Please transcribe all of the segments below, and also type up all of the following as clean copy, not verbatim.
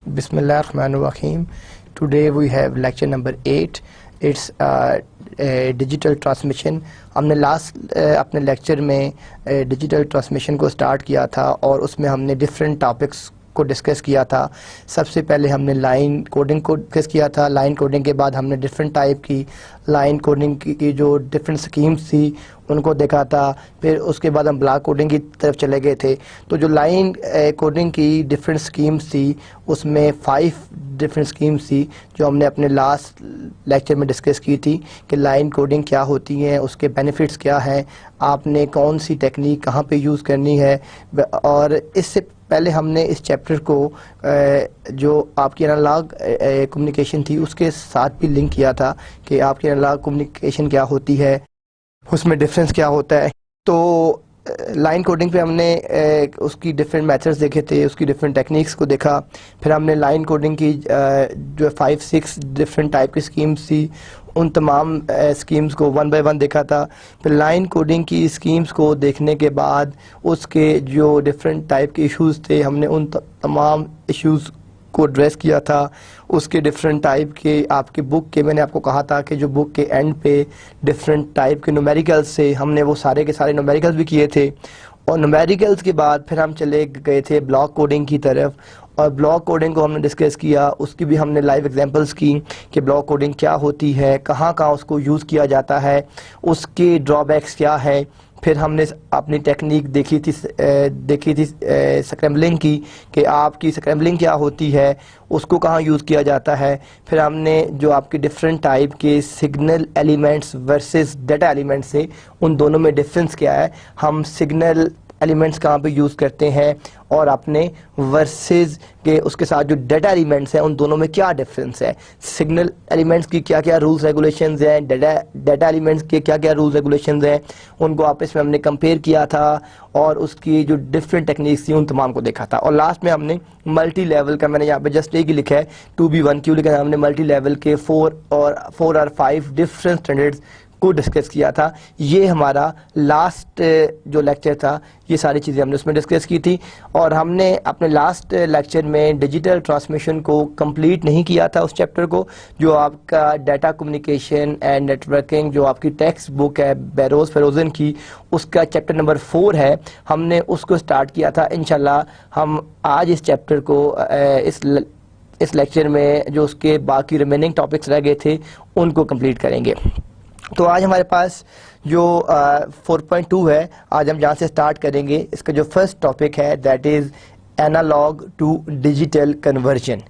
Bismillahirrahmanirrahim. Today we have lecture number 8. It's digital transmission. हमने last अपने lecture में digital transmission को start किया था और उसमें हमने डिफरेंट टॉपिक्स को डिस्कस किया था. सबसे पहले हमने लाइन कोडिंग को डिस्कस किया था. लाइन कोडिंग के बाद हमने डिफरेंट टाइप की लाइन कोडिंग की जो डिफरेंट स्कीम्स थी उनको देखा था. फिर उसके बाद हम ब्लॉक कोडिंग की तरफ चले गए थे. तो जो लाइन कोडिंग की डिफरेंट स्कीम्स थी उसमें 5 डिफरेंट स्कीम्स थी जो हमने अपने लास्ट लेक्चर में डिस्कस की थी कि लाइन कोडिंग क्या होती है, उसके बेनिफिट्स क्या हैं, आपने कौन सी टेक्निक कहाँ पे यूज़ करनी है. और इससे पहले हमने इस चैप्टर को जो आपकी एनालॉग कम्युनिकेशन थी उसके साथ भी लिंक किया था कि आपकी एनालॉग कम्युनिकेशन क्या होती है, उसमें डिफरेंस क्या होता है. तो लाइन कोडिंग पे हमने उसकी डिफरेंट मेथड्स देखे थे, उसकी डिफरेंट टेक्निक्स को देखा. फिर हमने लाइन कोडिंग की जो 5-6 डिफरेंट टाइप की स्कीम्स थी उन तमाम स्कीम्स को 1 बाय 1 देखा था. फिर लाइन कोडिंग की स्कीम्स को देखने के बाद उसके जो डिफरेंट टाइप के इश्यूज़ थे हमने उन तमाम इश्यूज़ को एड्रेस किया था. उसके डिफरेंट टाइप के आपके बुक के मैंने आपको कहा था कि जो बुक के एंड पे डिफरेंट टाइप के न्यूमेरिकल्स से हमने वो सारे के सारे न्यूमेरिकल्स भी किए थे. और न्यूमेरिकल्स के बाद फिर हम चले गए थे ब्लॉक कोडिंग की तरफ और ब्लॉक कोडिंग को हमने डिस्कस किया. उसकी भी हमने लाइव एग्जांपल्स की कि ब्लॉक कोडिंग क्या होती है, कहाँ कहाँ उसको यूज़ किया जाता है, उसके ड्रॉबैक्स क्या है. फिर हमने अपनी टेक्निक देखी थी स्क्रैम्बलिंग की कि आपकी स्क्रैम्बलिंग क्या होती है, उसको कहाँ यूज़ किया जाता है. फिर हमने जो आपके डिफरेंट टाइप के signal elements versus data elements से उन दोनों में डिफरेंस क्या है, हम सिग्नल एलिमेंट्स कहाँ पे यूज़ करते हैं और अपने वर्सेस के उसके साथ जो डाटा एलिमेंट्स हैं उन दोनों में क्या डिफरेंस है. सिग्नल एलिमेंट्स की क्या क्या रूल्स रेगुलेशंस हैं, डाटा एलिमेंट्स के क्या क्या रूल्स रेगुलेशंस हैं, उनको आपस में हमने कंपेयर किया था और उसकी जो डिफरेंट टेक्निक्स थी उन तमाम को देखा था. और लास्ट में हमने मल्टी लेवल का, मैंने यहाँ पे जस्ट एक ही लिखा है 2B1 क्यों लिखा है, हमने मल्टी लेवल के 4 और 5 डिफरेंट स्टैंडर्ड्स को डिस्कस किया था. ये हमारा लास्ट जो लेक्चर था ये सारी चीज़ें हमने उसमें डिस्कस की थी. और हमने अपने लास्ट लेक्चर में डिजिटल ट्रांसमिशन को कंप्लीट नहीं किया था, उस चैप्टर को जो आपका डाटा कम्युनिकेशन एंड नेटवर्किंग जो आपकी टेक्स्ट बुक है बेरोज फेरोजन की, उसका चैप्टर नंबर 4 है. हमने उसको स्टार्ट किया था. इंशाल्लाह हम आज इस चैप्टर को इस लेक्चर में जो उसके बाकी रिमेनिंग टॉपिक्स रह गए थे उनको कंप्लीट करेंगे. तो आज हमारे पास जो 4.2 है, आज हम जहाँ से स्टार्ट करेंगे, इसका जो फर्स्ट टॉपिक है that is analog to digital conversion.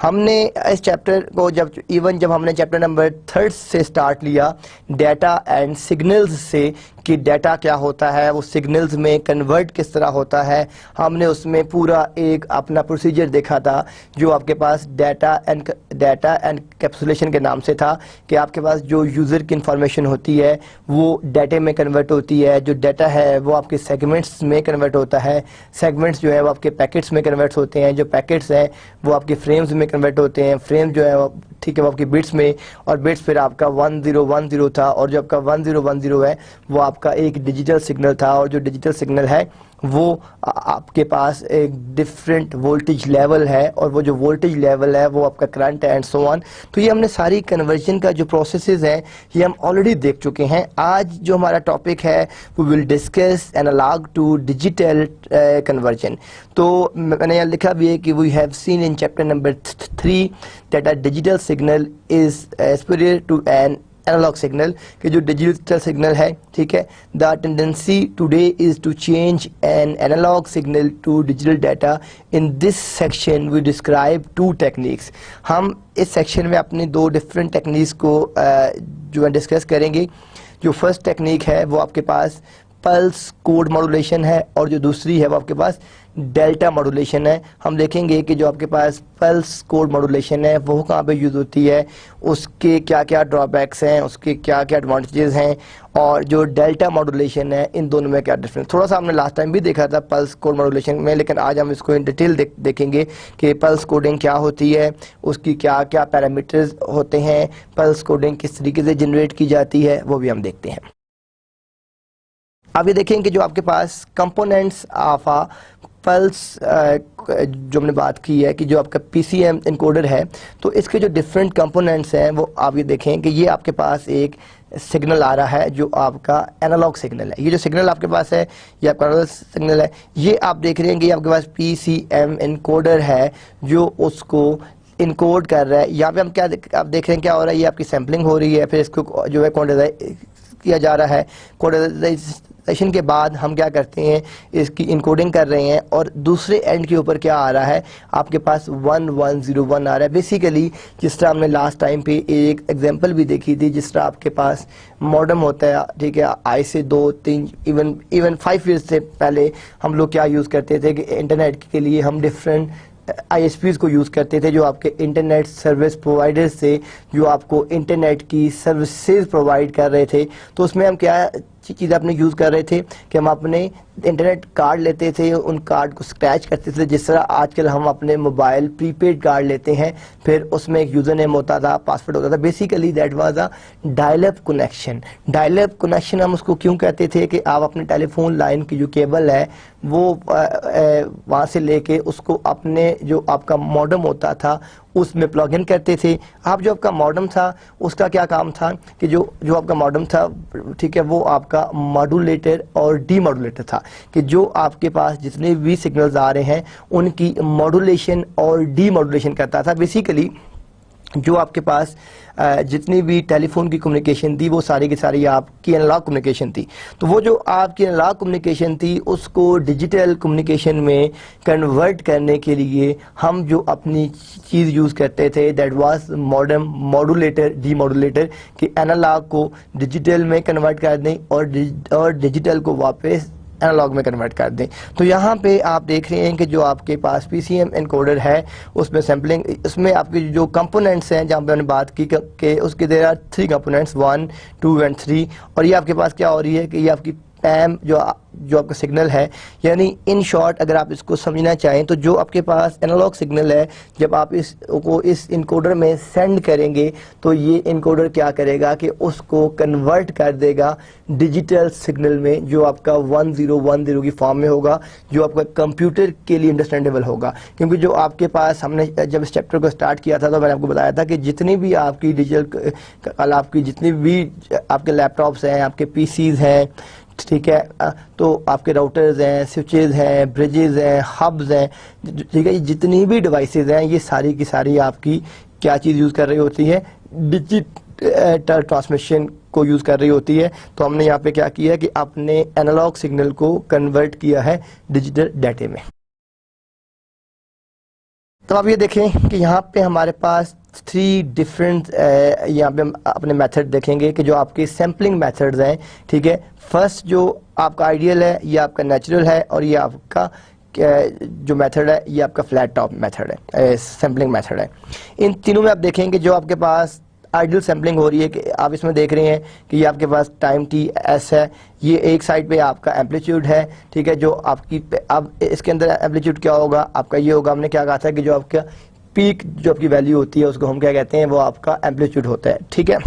हमने इस चैप्टर को जब हमने चैप्टर नंबर 3 से स्टार्ट लिया डाटा एंड सिग्नल्स से कि डाटा क्या होता है, वो सिग्नल्स में कन्वर्ट किस तरह होता है, हमने उसमें पूरा एक अपना प्रोसीजर देखा था जो आपके पास डाटा एंड कैप्सुलेशन के नाम से था कि आपके पास जो यूज़र की इंफॉर्मेशन होती है वो डाटे में कन्वर्ट होती है, जो डाटा है वो आपके सेगमेंट्स में कन्वर्ट होता है, सेगमेंट्स जो है वो आपके पैकेट्स में कन्वर्ट होते हैं, जो पैकेट्स हैं वो आपके फ्रेम्स में कन्वर्ट होते हैं, फ्रेम जो है वो ठीक है वो आपकी बिट्स में, और बिट्स फिर आपका 1010 था और जो आपका 1010 है वो आपका एक डिजिटल सिग्नल था. और जो डिजिटल सिग्नल है वो आपके पास एक डिफरेंट वोल्टेज लेवल है और वो जो वोल्टेज लेवल है वो आपका करंट है एंड सो ऑन. तो ये हमने सारी कन्वर्जन का जो प्रोसेसेस हैं ये हम ऑलरेडी देख चुके हैं. आज जो हमारा टॉपिक है we will discuss analog to digital conversion. तो मैंने यहाँ लिखा भी है कि we have seen in chapter number 3 that a digital signal is superior to an analog signal, कि जो डिजिटल सिग्नल है, ठीक है, the tendency today is to change an analog signal to digital data. In this section we describe 2 techniques. हम इस section में अपनी 2 different techniques को जो है डिस्कस करेंगे. जो फर्स्ट टेक्निक है वो आपके पास पल्स कोड मॉड्यूलेशन है और जो दूसरी है वो आपके पास डेल्टा मॉड्यूलेशन है. हम देखेंगे कि जो आपके पास पल्स कोड मॉड्यूलेशन है वो कहाँ पे यूज़ होती है, उसके क्या क्या ड्रॉबैक्स हैं, उसके क्या क्या एडवांटेजेस हैं, और जो डेल्टा मॉड्यूलेशन है इन दोनों में क्या डिफरेंस. थोड़ा सा हमने लास्ट टाइम भी देखा था पल्स कोड मॉड्यूलेशन में, लेकिन आज हम इसको इन डिटेल देखेंगे कि पल्स कोडिंग क्या होती है, उसकी क्या क्या पैरामीटर्स होते हैं, पल्स कोडिंग किस तरीके से जनरेट की जाती है, वो भी हम देखते हैं. अब ये देखें कि जो आपके पास कंपोनेंट्स ऑफ पल्स जो हमने बात की है कि जो आपका PCM इनकोडर है, तो इसके जो डिफरेंट कंपोनेंट्स हैं वो आप ये देखें कि ये आपके पास एक सिग्नल आ रहा है जो आपका एनालॉग सिग्नल है। ये जो सिग्नल आपके पास है ये आपका एनालॉग सिग्नल है। ये आप देख रहे हैं कि ये आपके पास PCM इनकोडर है जो उसको इनकोड कर रहा है। यहाँ पे हम क्या आप देख रहे हैं क्या हो रहा है, ये आपकी सैम्पलिंग हो रही है, फिर इसको जो है क्वांटिटाइज किया जा रहा है। क्वांटिटाइजेशन के बाद हम क्या करते हैं, इसकी इनकोडिंग कर रहे हैं और दूसरे एंड के ऊपर क्या आ रहा है, आपके पास 1101 आ रहा है। बेसिकली जिस तरह हमने लास्ट टाइम पे एक एग्जांपल भी देखी थी, जिस तरह आपके पास मॉडेम होता है, ठीक है, आज से 2-3 इवन 5 ईयर्स से पहले हम लोग क्या यूज़ करते थे कि इंटरनेट के लिए हम डिफरेंट ISPs को यूज़ करते थे, जो आपके इंटरनेट सर्विस प्रोवाइडर्स से जो आपको इंटरनेट की सर्विसेज प्रोवाइड कर रहे थे। तो उसमें हम क्या चीज़ अपने यूज़ कर रहे थे कि हम अपने इंटरनेट कार्ड लेते थे, उन कार्ड को स्क्रैच करते थे, जिस तरह आजकल हम अपने मोबाइल प्रीपेड कार्ड लेते हैं, फिर उसमें एक यूज़र नेम होता था, पासवर्ड होता था। Basically that was a dial-up connection. Dial-up connection हम उसको क्यों कहते थे कि आप अपने टेलीफोन लाइन की जो केबल है वो वहाँ से लेके उसको अपने जो आपका मॉडेम होता था उसमें प्लग इन करते थे। आप जो आपका मॉडेम था उसका क्या काम था कि जो आपका मॉडेम था, ठीक है, वो आपका मॉड्यूलेटर और डीमॉड्यूलेटर था, कि जो आपके पास जितने भी सिग्नल्स आ रहे हैं उनकी मॉड्यूलेशन और डीमॉड्यूलेशन करता था। बेसिकली जो आपके पास जितनी भी टेलीफोन की कम्युनिकेशन थी वो सारी की सारी आपकी एनालॉग कम्युनिकेशन थी। तो वो जो आपकी एनालॉग कम्युनिकेशन थी उसको डिजिटल कम्युनिकेशन में कन्वर्ट करने के लिए हम जो अपनी चीज़ यूज़ करते थे that was modem, modulator, demodulator, कि एनालॉग को डिजिटल में कन्वर्ट कर दें और डिजिटल को वापस एनालॉग में कन्वर्ट कर दें। तो यहाँ पे आप देख रहे हैं कि जो आपके पास PCM एनकोडर है उसमें सैम्पलिंग, उसमें आपके जो कंपोनेंट्स हैं जहाँ पे हमने बात की कि उसके देयर आर 3 कंपोनेंट्स 1, 2 एंड 3। और ये आपके पास क्या हो रही है कि ये आपकी पैम जो आपका सिग्नल है, यानी इन शॉर्ट अगर आप इसको समझना चाहें तो जो आपके पास एनालॉग सिग्नल है, जब आप इसको इस इनकोडर में सेंड करेंगे तो ये इनकोडर क्या करेगा कि उसको कन्वर्ट कर देगा डिजिटल सिग्नल में, जो आपका 1010 की फॉर्म में होगा, जो आपका कंप्यूटर के लिए अंडरस्टैंडेबल होगा। क्योंकि जो आपके पास हमने जब इस चैप्टर को स्टार्ट किया था तो मैंने आपको बताया था कि जितनी भी आपकी डिजिटल आपकी जितनी भी आपके लैपटॉप्स हैं, आपके PCs हैं, ठीक है, तो आपके राउटर्स हैं, स्विचेस हैं, ब्रिजेस हैं, हब्स हैं, ठीक है, जितनी भी डिवाइसेस हैं ये सारी की सारी आपकी क्या चीज़ यूज़ कर रही होती है, डिजिटल ट्रांसमिशन को यूज़ कर रही होती है। तो हमने यहाँ पे क्या किया कि अपने एनालॉग सिग्नल को कन्वर्ट किया है डिजिटल डाटे में। तो आप ये देखें कि यहाँ पे हमारे पास 3 डिफरेंट यहाँ पे हम अपने मेथड देखेंगे कि जो आपके सैम्पलिंग मेथड्स हैं, ठीक है। फर्स्ट जो आपका आइडियल है ये आपका नेचुरल है, और ये आपका जो मेथड है ये आपका फ्लैट टॉप मेथड है, सैम्पलिंग मेथड है। इन तीनों में आप देखेंगे जो आपके पास आइडियल सैम्पलिंग हो रही है कि आप इसमें देख रहे हैं कि ये आपके पास टाइम TS है, ये एक साइड पे आपका एम्पलीट्यूड है, ठीक है, जो आपकी अब इसके अंदर एम्पलीट्यूड क्या होगा आपका, ये होगा, हमने क्या कहा था कि जो आपका पीक जो आपकी वैल्यू होती है उसको हम क्या कहते हैं, वो आपका एम्पलीट्यूड होता है, ठीक है।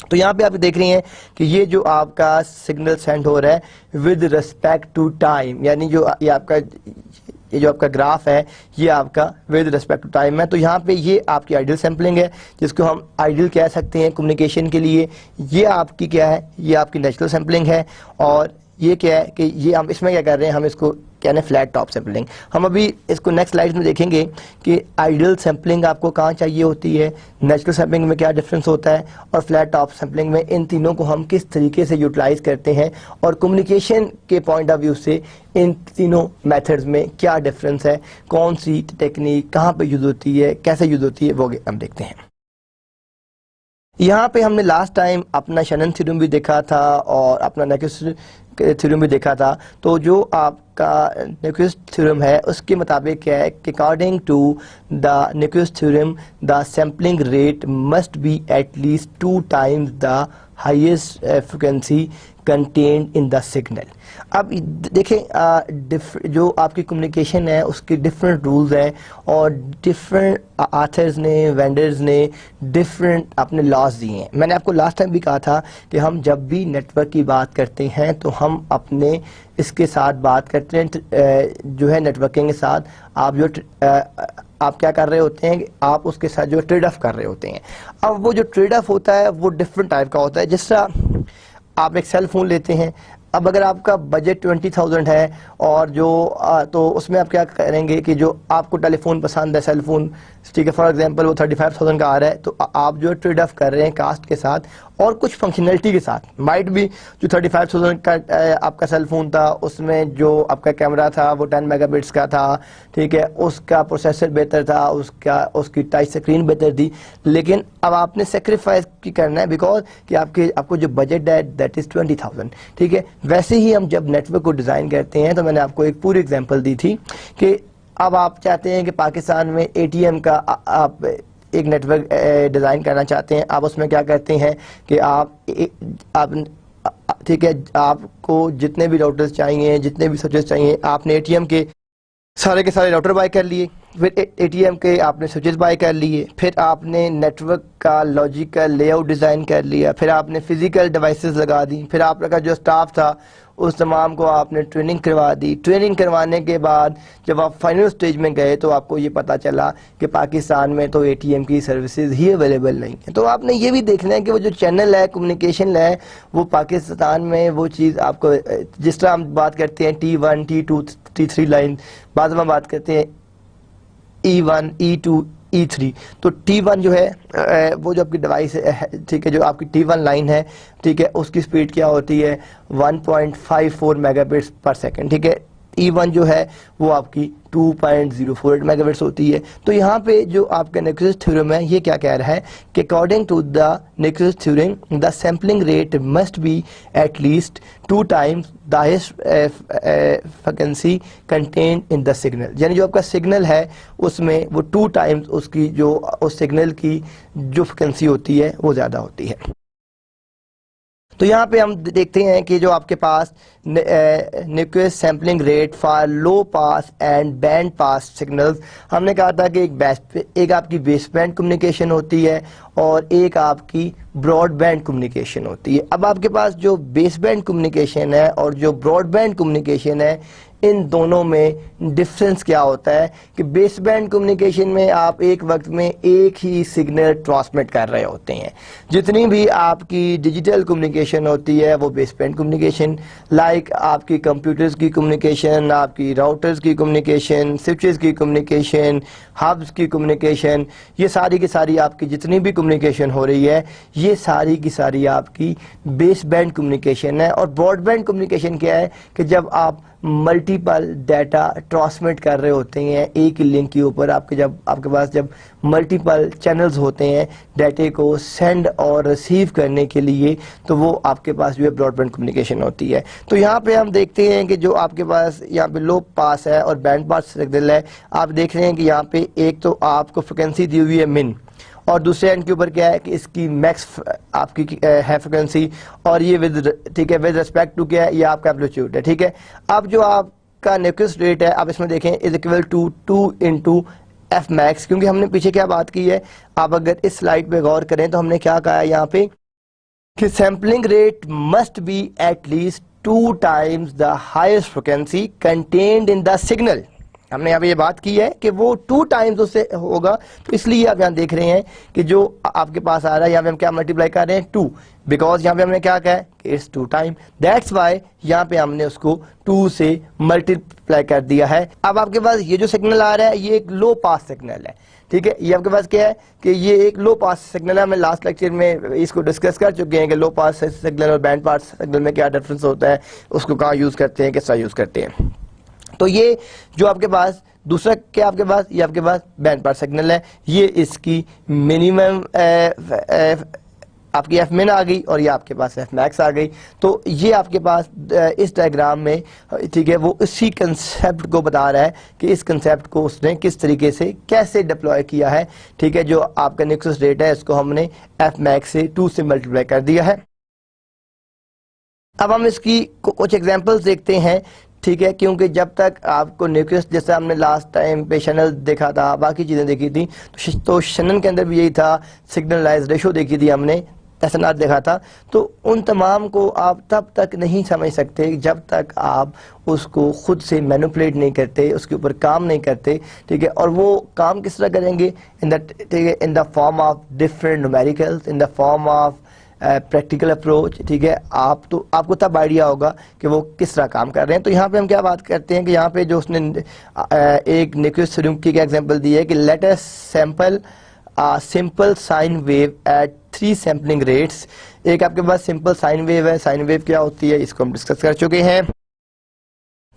तो यहाँ पे आप देख रहे हैं कि ये जो आपका सिग्नल सेंड हो रहा है विद रिस्पेक्ट टू टाइम, यानी जो ये जो आपका ग्राफ है ये आपका विद रिस्पेक्ट टू टाइम है। तो यहाँ पे ये आपकी आइडियल सैम्पलिंग है, जिसको हम आइडियल कह सकते हैं कम्युनिकेशन के लिए। ये आपकी क्या है, ये आपकी नेचुरल सैम्पलिंग है। और ये क्या है कि ये हम इसमें क्या कर रहे हैं, हम इसको कहते हैं फ्लैट टॉप सैम्पलिंग। हम अभी इसको नेक्स्ट स्लाइड में देखेंगे कि आइडियल सैम्पलिंग आपको कहाँ चाहिए होती है, नेचुरल सैम्पलिंग में क्या डिफरेंस होता है, और फ्लैट टॉप सैम्पलिंग में इन तीनों को हम किस तरीके से यूटिलाइज करते हैं, और कम्युनिकेशन के पॉइंट ऑफ व्यू से इन तीनों मेथड्स में क्या डिफरेंस है, कौन सी टेक्निक कहाँ पे यूज होती है, कैसे यूज होती है, वो हम देखते हैं। यहाँ पे हमने लास्ट टाइम अपना शनन थ्योरम भी देखा था और अपना न्यूक्विस्ट थ्योरम भी देखा था। तो जो आपका न्यूक्विस्ट थ्योरम है उसके मुताबिक क्या है कि according to the Nyquist theorem the sampling rate must be at least 2 times the highest frequency contained in the signal. अब देखें जो आपकी कम्युनिकेशन है उसके डिफरेंट रूल्स हैं और डिफरेंट आथर्स ने, वेंडर्स ने डिफरेंट अपने लॉज दिए हैं। मैंने आपको लास्ट टाइम भी कहा था कि हम जब भी नेटवर्क की बात करते हैं तो हम अपने इसके साथ बात करते हैं जो है नेटवर्किंग के साथ आप क्या कर रहे होते हैं कि आप उसके साथ जो ट्रेड ऑफ कर रहे होते हैं। अब वो जो ट्रेड ऑफ होता है वो डिफरेंट टाइप का होता है। जिस तरह आप एक सेल फोन लेते हैं, अब अगर आपका बजट 20,000 है और जो तो उसमें आप क्या करेंगे कि जो आपको टेलीफोन पसंद है, सेल फोन, ठीक है, फॉर एग्जांपल वो 35,000 का आ रहा है, तो आप जो ट्रेड ऑफ कर रहे हैं कास्ट के साथ और कुछ फंक्शनैलिटी के साथ। माइट भी जो 35,000 का आपका सेल फोन था उसमें जो आपका कैमरा था वो 10 मेगापिक्स का था, ठीक है, उसका प्रोसेसर बेहतर था, उसकी टच स्क्रीन बेहतर थी, लेकिन अब आपने सेक्रीफाइस की करना है बिकॉज कि आपको जो बजट है दैट इज 20,000, ठीक है। वैसे ही हम जब नेटवर्क को डिज़ाइन करते हैं तो मैंने आपको एक पूरी एग्जांपल दी थी कि अब आप चाहते हैं कि पाकिस्तान में एटीएम का आप एक नेटवर्क डिज़ाइन करना चाहते हैं। आप उसमें क्या करते हैं कि आप ठीक है, आपको जितने भी राउटर्स चाहिए, जितने भी स्विचेस चाहिए, आपने एटीएम के सारे राउटर बाय कर लिए, फिर एटीएम के आपने स्विचेस बाय कर लिए, फिर आपने नेटवर्क का लॉजिकल लेआउट डिज़ाइन कर लिया, फिर आपने फिजिकल डिवाइसेस लगा दी, फिर आपका जो स्टाफ था उस तमाम को आपने ट्रेनिंग करवा दी। ट्रेनिंग करवाने के बाद जब आप फाइनल स्टेज में गए तो आपको ये पता चला कि पाकिस्तान में तो एटीएम की सर्विसेज ही अवेलेबल नहीं है। तो आपने ये भी देखना है कि वो जो चैनल है, कम्युनिकेशन है, वो पाकिस्तान में वो चीज़ आपको, जिस तरह हम बात करते हैं T1, T2, T3 लाइन, बाद में बात करते हैं E1, E2, E3, तो T1 जो है वो जो आपकी डिवाइस है, ठीक है, जो आपकी T1 लाइन है, ठीक है, उसकी स्पीड क्या होती है 1.54 मेगाबिट्स पर सेकंड, ठीक है। E1 जो है वो आपकी 2.08 मेगाबिट्स होती है। तो यहाँ पे जो आपका नेक्विस्ट थ्योरम है ये क्या कह रहा है कि according to the Nyquist theorem the sampling rate must be at least 2 times the highest frequency contained in the signal. यानी जो आपका सिग्नल है उसमें वो 2 times उसकी जो उस सिग्नल की जो फ्रीक्वेंसी होती है वो ज़्यादा होती है। तो यहाँ पे हम देखते हैं कि जो आपके पास Nyquist sampling rate for low pass and band pass signals, हमने कहा था कि एक आपकी बेस बैंड कम्युनिकेशन होती है और एक आपकी ब्रॉड बैंड कम्युनिकेशन होती है। अब आपके पास जो बेस बैंड कम्युनिकेशन है और जो ब्रॉड बैंड कम्युनिकेशन है, इन दोनों में डिफरेंस क्या होता है कि बेस बैंड कम्युनिकेशन में आप एक वक्त में एक ही सिग्नल ट्रांसमिट कर रहे होते हैं। जितनी भी आपकी डिजिटल कम्युनिकेशन होती है वो बेस बैंड कम्युनिकेशन, लाइक आपकी कंप्यूटर्स की कम्युनिकेशन, आपकी राउटर्स की कम्युनिकेशन, स्विचेस की कम्युनिकेशन, हब्स की कम्युनिकेशन, ये सारी की सारी आपकी जितनी भी कम्युनिकेशन हो रही है ये सारी की सारी आपकी बेस बैंड कम्युनिकेशन है। और ब्रॉडबैंड कम्युनिकेशन क्या है कि जब आप मल्टीपल डाटा ट्रांसमिट कर रहे होते हैं एक ही लिंक के ऊपर, आपके पास जब मल्टीपल चैनल्स होते हैं डाटे को सेंड और रिसीव करने के लिए, तो वो आपके पास जो है ब्रॉडबैंड कम्युनिकेशन होती है। तो यहाँ पे हम देखते हैं कि जो आपके पास यहाँ पे लो पास है और बैंड पास सिग्नल है, आप देख रहे हैं कि यहाँ पे एक तो आपको फ्रिक्वेंसी दी हुई है मिन और दूसरे एंड के ऊपर क्या है कि इसकी मैक्स आपकी है फ्रिक्वेंसी, और ये विद, ठीक है, विद रिस्पेक्ट टू क्या है, ये आपका एम्पलीट्यूड है, ठीक है। अब जो आपका न्यूक्विस्ट रेट है आप इसमें देखें is equal to 2 into f max, क्योंकि हमने पीछे क्या बात की है, आप अगर इस स्लाइड पे गौर करें तो हमने क्या कहा है यहाँ पे कि sampling rate must be at least 2 times the highest frequency contained in the signal. हमने यहाँ पे ये बात की है कि वो 2 times उससे होगा, तो इसलिए आप यहाँ देख रहे हैं कि जो आपके पास आ रहा है यहाँ पे हम क्या मल्टीप्लाई कर रहे हैं 2, बिकॉज यहाँ पे हमने क्या कहा है कि इट्स 2 times, दैट्स वाई यहाँ पे हमने उसको 2 से मल्टीप्लाई कर दिया है। अब आपके पास ये जो सिग्नल आ रहा है ये एक लो पास सिग्नल है, ठीक है। ये आपके पास क्या है कि ये एक लो पास सिग्नल है। हमें लास्ट लेक्चर में इसको डिस्कस कर चुके हैं कि लो पास सिग्नल और बैंड पास सिग्नल में क्या डिफरेंस होता है, उसको कहाँ यूज करते हैं, किस तरह यूज करते हैं। तो ये जो आपके पास दूसरा क्या आपके पास, ये आपके पास बैंड पास सिग्नल है, ये इसकी मिनिमम आपकी एफ मिन आ गई और ये आपके पास एफ मैक्स आ गई। तो ये आपके पास इस डायग्राम में, ठीक है, वो इसी कंसेप्ट को बता रहा है कि इस कंसेप्ट को उसने किस तरीके से कैसे डिप्लॉय किया है, ठीक है। जो आपका न्यूक्विस्ट रेट है इसको हमने एफ मैक्स से 2 से मल्टीप्लाई कर दिया है। अब हम इसकी कुछ एग्जांपल्स देखते हैं, ठीक है, क्योंकि जब तक आपको न्यूक्लियस, जैसे हमने लास्ट टाइम पे शनल देखा था, बाकी चीज़ें देखी थी, तो शनन के अंदर भी यही था, सिग्नल नॉइज रेशो देखी थी हमने, एसएनआर देखा था। तो उन तमाम को आप तब तक नहीं समझ सकते जब तक आप उसको खुद से मैनिपुलेट नहीं करते, उसके ऊपर काम नहीं करते, ठीक है। और वो काम किस तरह करेंगे, ठीक है, in the form of different numericals, in the form of practical approach, ठीक है। आपको तब आइडिया होगा कि वो किस तरह काम कर रहे हैं। तो यहाँ पे हम क्या बात करते हैं कि यहाँ पे जो उसने एक न्यूक्लियस की एग्जांपल दी है कि let us sample simple sine wave eight 3 sampling rates. एक आपके पास सिंपल साइन वेव है, साइन वेव क्या होती है इसको हम डिस्कस कर चुके हैं।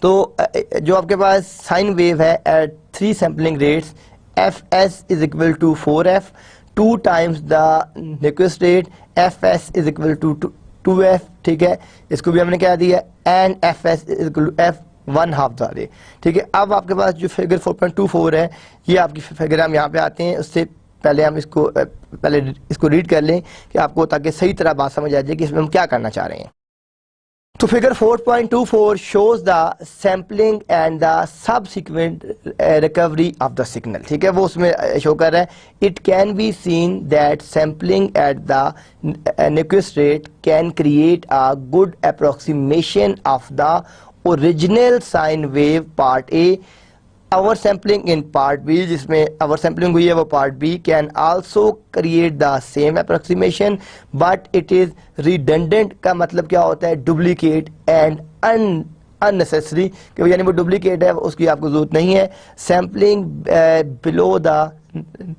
तो जो आपके पास साइन वेव है at 3 sampling rates, f s is equal to 4f 2 times the nucleus rate, f s is equal to 2f, ठीक है। इसको भी हमने क्या दिया, and f s is equal to f 1/2 the rate, ठीक है। अब आपके पास जो फिगर 4.24 है, ये आपकी फिगर हम यहाँ पे आते हैं। उससे पहले हम इसको रीड कर लें कि आपको, ताकि सही तरह बात समझ आ जाए कि इसमें हम क्या करना चाह रहे हैं। तो figure 4.24 shows the sampling and the subsequent recovery of the signal, ठीक है, वो उसमें शो कर रहा है। It can be seen that sampling at the nucleus rate can create a good approximation of the original sine wave part A. Our sampling in part B, जिसमें our sampling हुई है वो part B, can also create the same approximation, but it is redundant। का मतलब क्या होता है, duplicate and unnecessary, कि यानी वो duplicate है, उसकी आपको जरूरत नहीं है। Sampling below the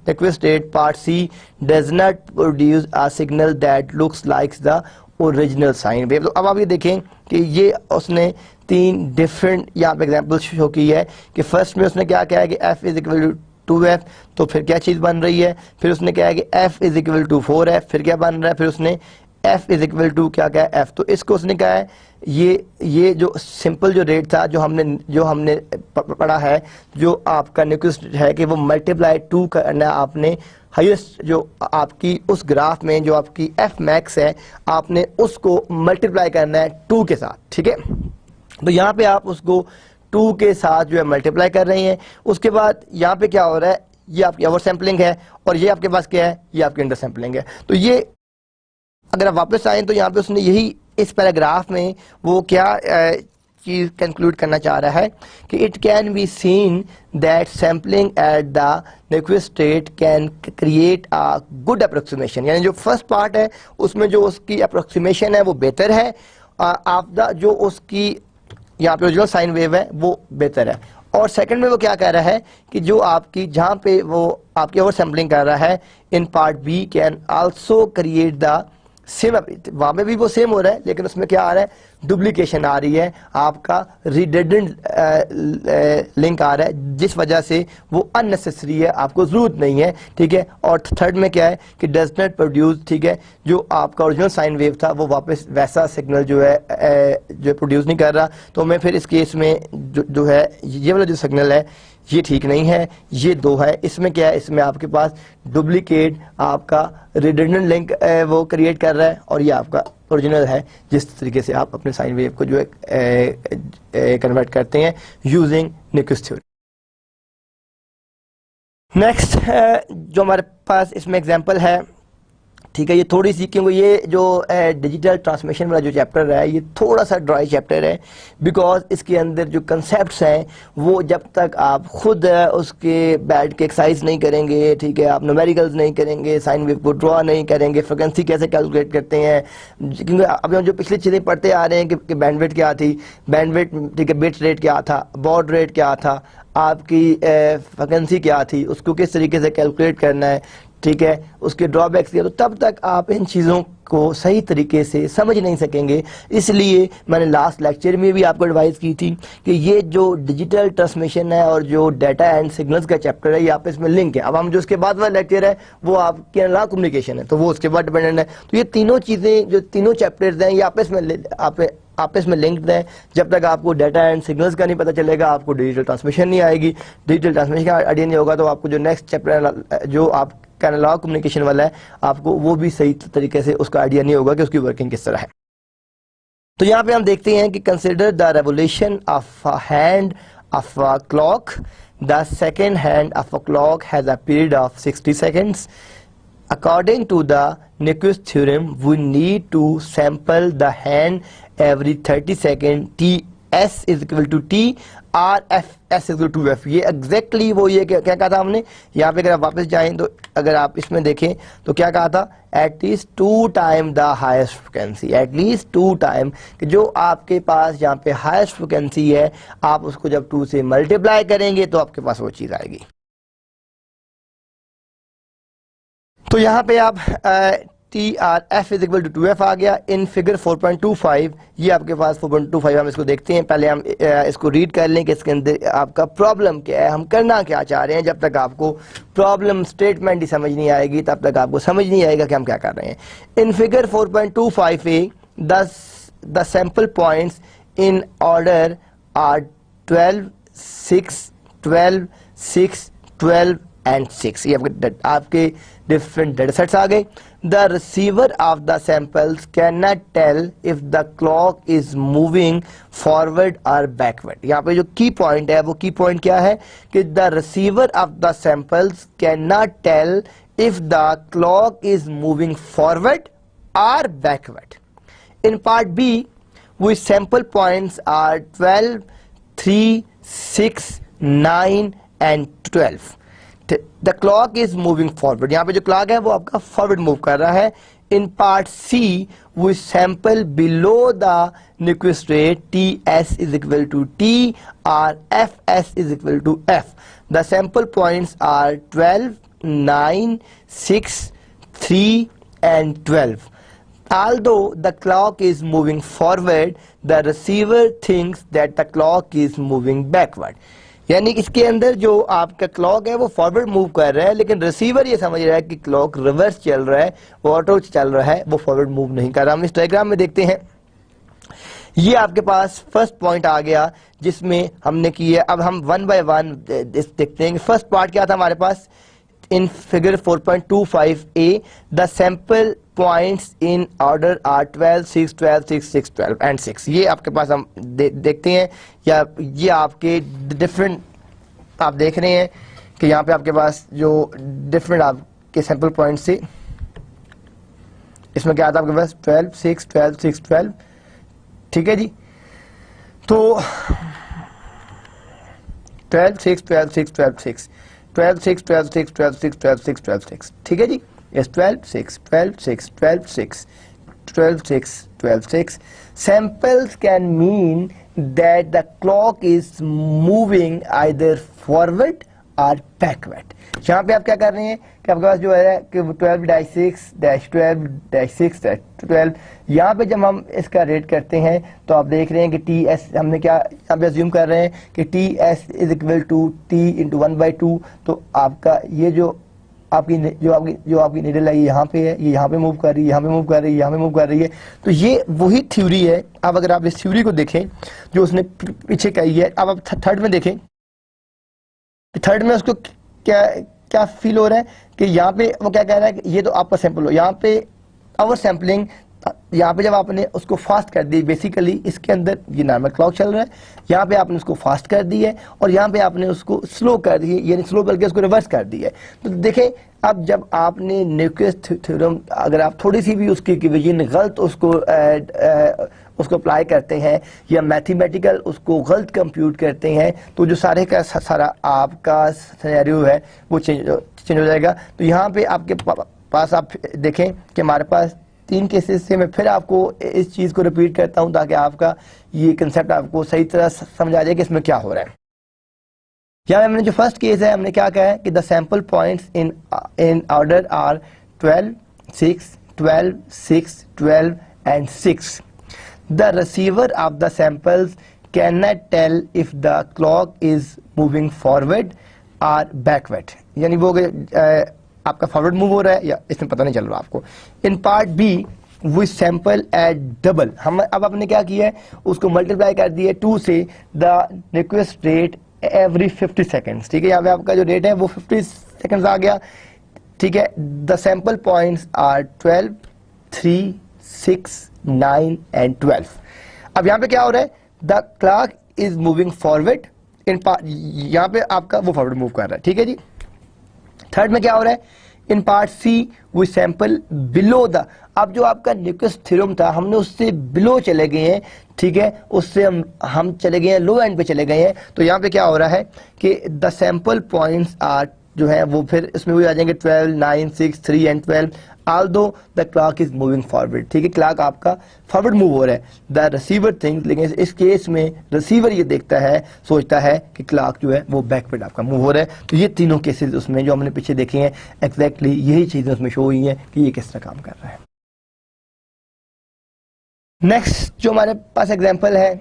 request rate part C does not produce a signal that looks like the original sine wave. तो अब आप ये देखें कि ये उसने 3 डिफरेंट यहाँ पे एग्जांपल शो की है कि फर्स्ट में उसने क्या कहा है कि f is equal to 2f, तो फिर क्या चीज़ बन रही है। फिर उसने कहा है कि f is equal to 4f, फिर क्या बन रहा है, फिर उसने f इज इक्वल टू क्या क्या f। तो इसको उसने कहा है ये जो सिंपल जो रेट था जो हमने पढ़ा है, जो आपका न्यूक्लियस है कि वो मल्टीप्लाई 2 करना आपने हाईएस्ट जो आपकी उस ग्राफ में जो आपकी एफ मैक्स है, आपने उसको मल्टीप्लाई करना है 2 के साथ, ठीक है। तो यहाँ पे आप उसको 2 के साथ जो है मल्टीप्लाई कर रहे हैं। उसके बाद यहाँ पे क्या हो रहा है, ये आपकी ओवर सैम्पलिंग है और ये आपके पास क्या है, ये आपकी अंडर सैम्पलिंग है। तो ये अगर आप वापस आए तो यहाँ पे उसने यही इस पैराग्राफ में वो क्या चीज कंक्लूड करना चाह रहा है कि it can be seen that sampling at the nucleus rate can create a good approximation, यानी जो फर्स्ट पार्ट है उसमें जो उसकी अप्रोक्सीमेशन है वो बेहतर है, आप द जो उसकी यहाँ पे ओरिजिनल साइन वेव है वो बेहतर है। और सेकंड में वो क्या कह रहा है कि जो आपकी जहाँ पे वो आपकी ओवर सैम्पलिंग कर रहा है in part B can also create the same, वहां में भी वो सेम हो रहा है लेकिन उसमें क्या आ रहा है, डुप्लीकेशन आ रही है, आपका रिडंडेंट लिंक आ रहा है, जिस वजह से वो अननेसेसरी है, आपको जरूरत नहीं है, ठीक है। और थर्ड में क्या है कि डज नॉट प्रोड्यूस, ठीक है, जो आपका ओरिजिनल साइन वेव था वो वापस वैसा सिग्नल जो है जो प्रोड्यूस नहीं कर रहा। तो मैं फिर इस केस में जो है ये वाला जो सिग्नल है ये ठीक नहीं है, ये 2 है। इसमें क्या है, इसमें आपके पास डुप्लीकेट आपका रिडंडेंट लिंक वो क्रिएट कर रहा है और ये आपका ओरिजिनल है, जिस तरीके से आप अपने साइन वेव को जो है कन्वर्ट करते हैं यूजिंग न्यूक्लियस थ्योरी। नेक्स्ट जो हमारे पास इसमें एग्जांपल है, ठीक है, ये थोड़ी सी, क्योंकि ये जो डिजिटल ट्रांसमिशन वाला जो चैप्टर है ये थोड़ा सा ड्राई चैप्टर है, बिकॉज इसके अंदर जो कंसेप्ट्स हैं वो जब तक आप खुद उसके बैठ के एक्सरसाइज नहीं करेंगे, ठीक है, आप न्यूमेरिकल्स नहीं करेंगे, साइन वेव को ड्रॉ नहीं करेंगे, फ्रिक्वेंसी कैसे कैलकुलेट करते हैं, क्योंकि अब हम जो पिछली चीज़ें पढ़ते आ रहे हैं कि बैंडविड्थ क्या थी, बैंडविड्थ, ठीक है, बिट रेट क्या था, बॉड रेट क्या था, आपकी फ्रिक्वेंसी क्या थी, उसको किस तरीके से कैलकुलेट करना है, ठीक है, उसके ड्रॉबैक्स दिया, तो तब तक आप इन चीज़ों को सही तरीके से समझ नहीं सकेंगे। इसलिए मैंने लास्ट लेक्चर में भी आपको एडवाइस की थी कि ये जो डिजिटल ट्रांसमिशन है और जो डाटा एंड सिग्नल्स का चैप्टर है ये आपस में लिंक है। अब हम जो उसके बाद वाला लेक्चर है वो आपके एनालॉग कम्युनिकेशन है, तो वो उसके बाद डिपेंडेंट है। तो ये तीनों चीज़ें जो तीनों चैप्टर्स हैं ये आपस में लिंक्ड है। जब तक आपको डाटा एंड सिग्नल्स का नहीं पता चलेगा आपको डिजिटल ट्रांसमिशन नहीं आएगी, डिजिटल ट्रांसमिशन का आइडिया नहीं होगा तो आपको जो नेक्स्ट चैप्टर जो आप एनालॉग कम्युनिकेशन वाला है आपको वो भी सही तरीके से उसका आइडिया नहीं होगा कि उसकी वर्किंग किस तरह है। तो यहाँ पे हम देखते हैं कि consider the revolution of a hand of a clock, the second hand of a clock has a period of 60 seconds. According to the Nyquist theorem, we need to sample the hand every 30 seconds. Ts is equal to T, R F S is equal to F. ये exactly वो ये क्या कहा था हमने यहाँ पे? अगर आप वापस जाएं तो अगर आप इसमें देखें तो क्या कहा था? At least 2 times the highest frequency. At least 2 times कि जो आपके पास जहाँ पे highest frequency है, आप उसको जब 2 से मल्टीप्लाई करेंगे तो आपके पास वो चीज़ आएगी। तो यहाँ पे आप T R F is equal to 2f आ गया। इन फिगर 4.25 ये आपके पास 4.25 हम इसको देखते हैं। पहले हम इसको रीड कर लें कि इसके अंदर आपका प्रॉब्लम क्या है, हम करना क्या चाह रहे हैं। जब तक आपको प्रॉब्लम स्टेटमेंट ही समझ नहीं आएगी तब तक आपको समझ नहीं आएगा कि हम क्या कर रहे हैं। In figure 4.25 A the sample points in order are 12, 6, 12, 6, 12 and 6। ये आपके डिफरेंट डेटा सेट्स आ गए। The receiver of the samples can not tell if the clock is moving forward और बैकवर्ड। यहाँ पे जो की पॉइंट है वो की पॉइंट क्या है कि the receiver of the samples can not tell if the clock is moving forward और backward. In part B which sample points are 12, 3, 6, 9 and 12. The clock is moving forward. यहाँ पे जो क्लॉक है वो आपका फॉरवर्ड मूव कर रहा है। In part C we sample below the Nyquist rate, TS is equal to T or FS is equal to F. The sample points are 12, 9, 6, 3 and 12. Although the clock is moving forward, the receiver thinks that the clock is moving backward. यानी इसके अंदर जो आपका clock है वो forward move कर रहा है, लेकिन रिसीवर ये समझ रहा है कि क्लॉक रिवर्स चल रहा है, वो ऑटो चल रहा है, वो फॉरवर्ड मूव नहीं कर रहा। हम इस डायग्राम में देखते हैं। ये आपके पास फर्स्ट पॉइंट आ गया जिसमें हमने की है। अब हम वन बाय वन देखते हैं। फर्स्ट पार्ट क्या था हमारे पास? In figure 4.25 A the sample points in order are 12, 6, 12, 6, 6, 12 and 6। ये आपके पास हम देखते हैं, या ये आपके डिफरेंट आप देख रहे हैं कि यहाँ पे आपके पास जो डिफरेंट आपके सैंपल पॉइंट्स से, इसमें क्या आता है आपके पास? 12, 6, 12, 6, 12। ठीक है जी। तो 12, 6, 12, 6, 12, 6, 12, 6, 12, 6, 12, 6, 12, 6, 12, 6। ठीक है जी। Yes, 12, 6, 12, 6, 12, 6, 12, 6, 12, 6. Samples can mean that the clock is moving either forward or backward. यहाँ पे आप क्या कर रहे हैं कि आपके पास जो है कि 12-6-12-6-12, यहाँ पे जब हम इसका रेट करते हैं तो आप देख रहे हैं कि टी एस हमने क्या यहाँ पे अज्यूम कर रहे हैं कि T S is equal to T into 1/2। तो आपका ये जो आपकी नीडल है ये यहाँ पे है, ये यहाँ पे मूव कर रही है, यहाँ पे मूव कर रही है, यहाँ पे मूव कर रही है। तो ये वही थ्योरी है। अब अगर आप इस थ्योरी को देखें जो उसने पीछे कही है, अब आप थर्ड में देखें कि थर्ड में उसको क्या फील हो रहा है कि यहाँ पे वो क्या कह रहा है कि ये तो आपका सैंपल हो, यहाँ पे आवर सैम्पलिंग, यहाँ पे जब आपने उसको फास्ट कर दी, बेसिकली इसके अंदर ये नॉर्मल क्लॉक चल रहा है, यहाँ पे आपने उसको फास्ट कर दी है और यहाँ पे आपने उसको स्लो कर दी है, यानी स्लो करके उसको रिवर्स कर दी है। तो देखें अब जब आपने न्यूक्विस्ट थ्योरम अगर आप थोड़ी सी भी उसकी डिवीजन गलत उसको अप्लाई करते हैं या मैथमेटिकल उसको गलत कंप्यूट करते हैं तो जो सारे का सारा आपका सिनेरियो है वो चेंज हो जाएगा। तो यहाँ पे आपके पास आप देखें कि हमारे पास 3 केसेस से मैं फिर आपको इस चीज़ को रिपीट करता हूँ ताकि आपका ये कंसेप्ट आपको सही तरह समझ आ जाए कि इसमें क्या हो रहा है। यहाँ हमने जो फर्स्ट केस है हमने क्या कहा है कि the sample points in order are 12, 6, 12, 6, 12 and 6। The receiver of the samples can not tell if the clock is moving forward और बैकवर्ड, यानी वो आपका फॉरवर्ड मूव हो रहा है या इसमें पता नहीं चल रहा आपको। In part B we sample at double, हम अब आपने क्या किया है उसको मल्टीप्लाई कर दिया 2 से the Nyquist rate every 50 seconds. ठीक है, यहाँ पे आपका जो रेट है वो 50 सेकेंड्स आ गया। ठीक है, the sample points are 12, 3, 6, 9 and 12। अब यहाँ पे क्या हो रहा है, the clock is moving forward in part, यहाँ पे आपका वो फॉरवर्ड मूव कर रहा है, ठीक है जी। थर्ड में क्या हो रहा है, in part C we sample below the, अब जो आपका न्यूक्लियस थ्योरम था हमने उससे बिलो चले गए हैं, ठीक है, उससे हम चले गए हैं लो एंड पे चले गए हैं। तो यहाँ पे क्या हो रहा है कि द सैंपल पॉइंट्स आर जो है वो फिर इसमें भी आ जाएंगे 12, 9, 6, 3 and 12, although the clock is moving forward, ठीक है, क्लॉक आपका फॉरवर्ड मूव हो रहा है। द रिसीवर थिंग्स, लेकिन इस केस में रिसीवर ये देखता है, सोचता है कि क्लॉक जो है वो बैकवर्ड आपका मूव हो रहा है। तो ये तीनों केसेस उसमें जो हमने पीछे देखे हैं एग्जैक्टली यही चीजें उसमें शो हुई हैं कि ये किस तरह काम कर रहा है। नेक्स्ट जो हमारे पास एग्जाम्पल है,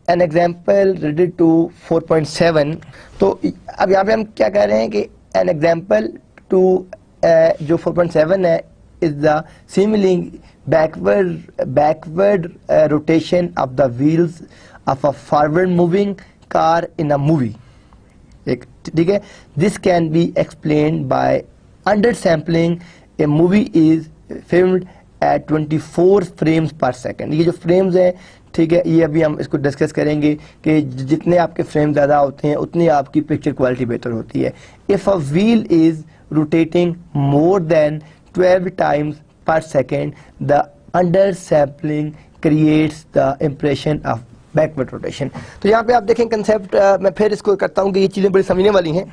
एन एग्जाम्पल रिलेटेड टू 4.7। तो अब यहाँ पे हम क्या कह रहे हैं कि एन एग्जाम्पल टू जो 4.7 है is the simulating backward rotation of the wheels of a forward moving car in a movie, ठीक है। This can be explained by undersampling. A movie is filmed at 24 frames per second। ये जो frames है, ठीक है, ये अभी हम इसको डिस्कस करेंगे कि जितने आपके फ्रेम ज़्यादा होते हैं उतनी आपकी पिक्चर क्वालिटी बेहतर होती है। If a wheel is rotating more than 12 times per second, the undersampling creates the impression of backward rotation। तो यहाँ पे आप देखें कंसेप्ट, मैं फिर इसको करता हूँ कि ये चीज़ें बड़ी समझने वाली हैं।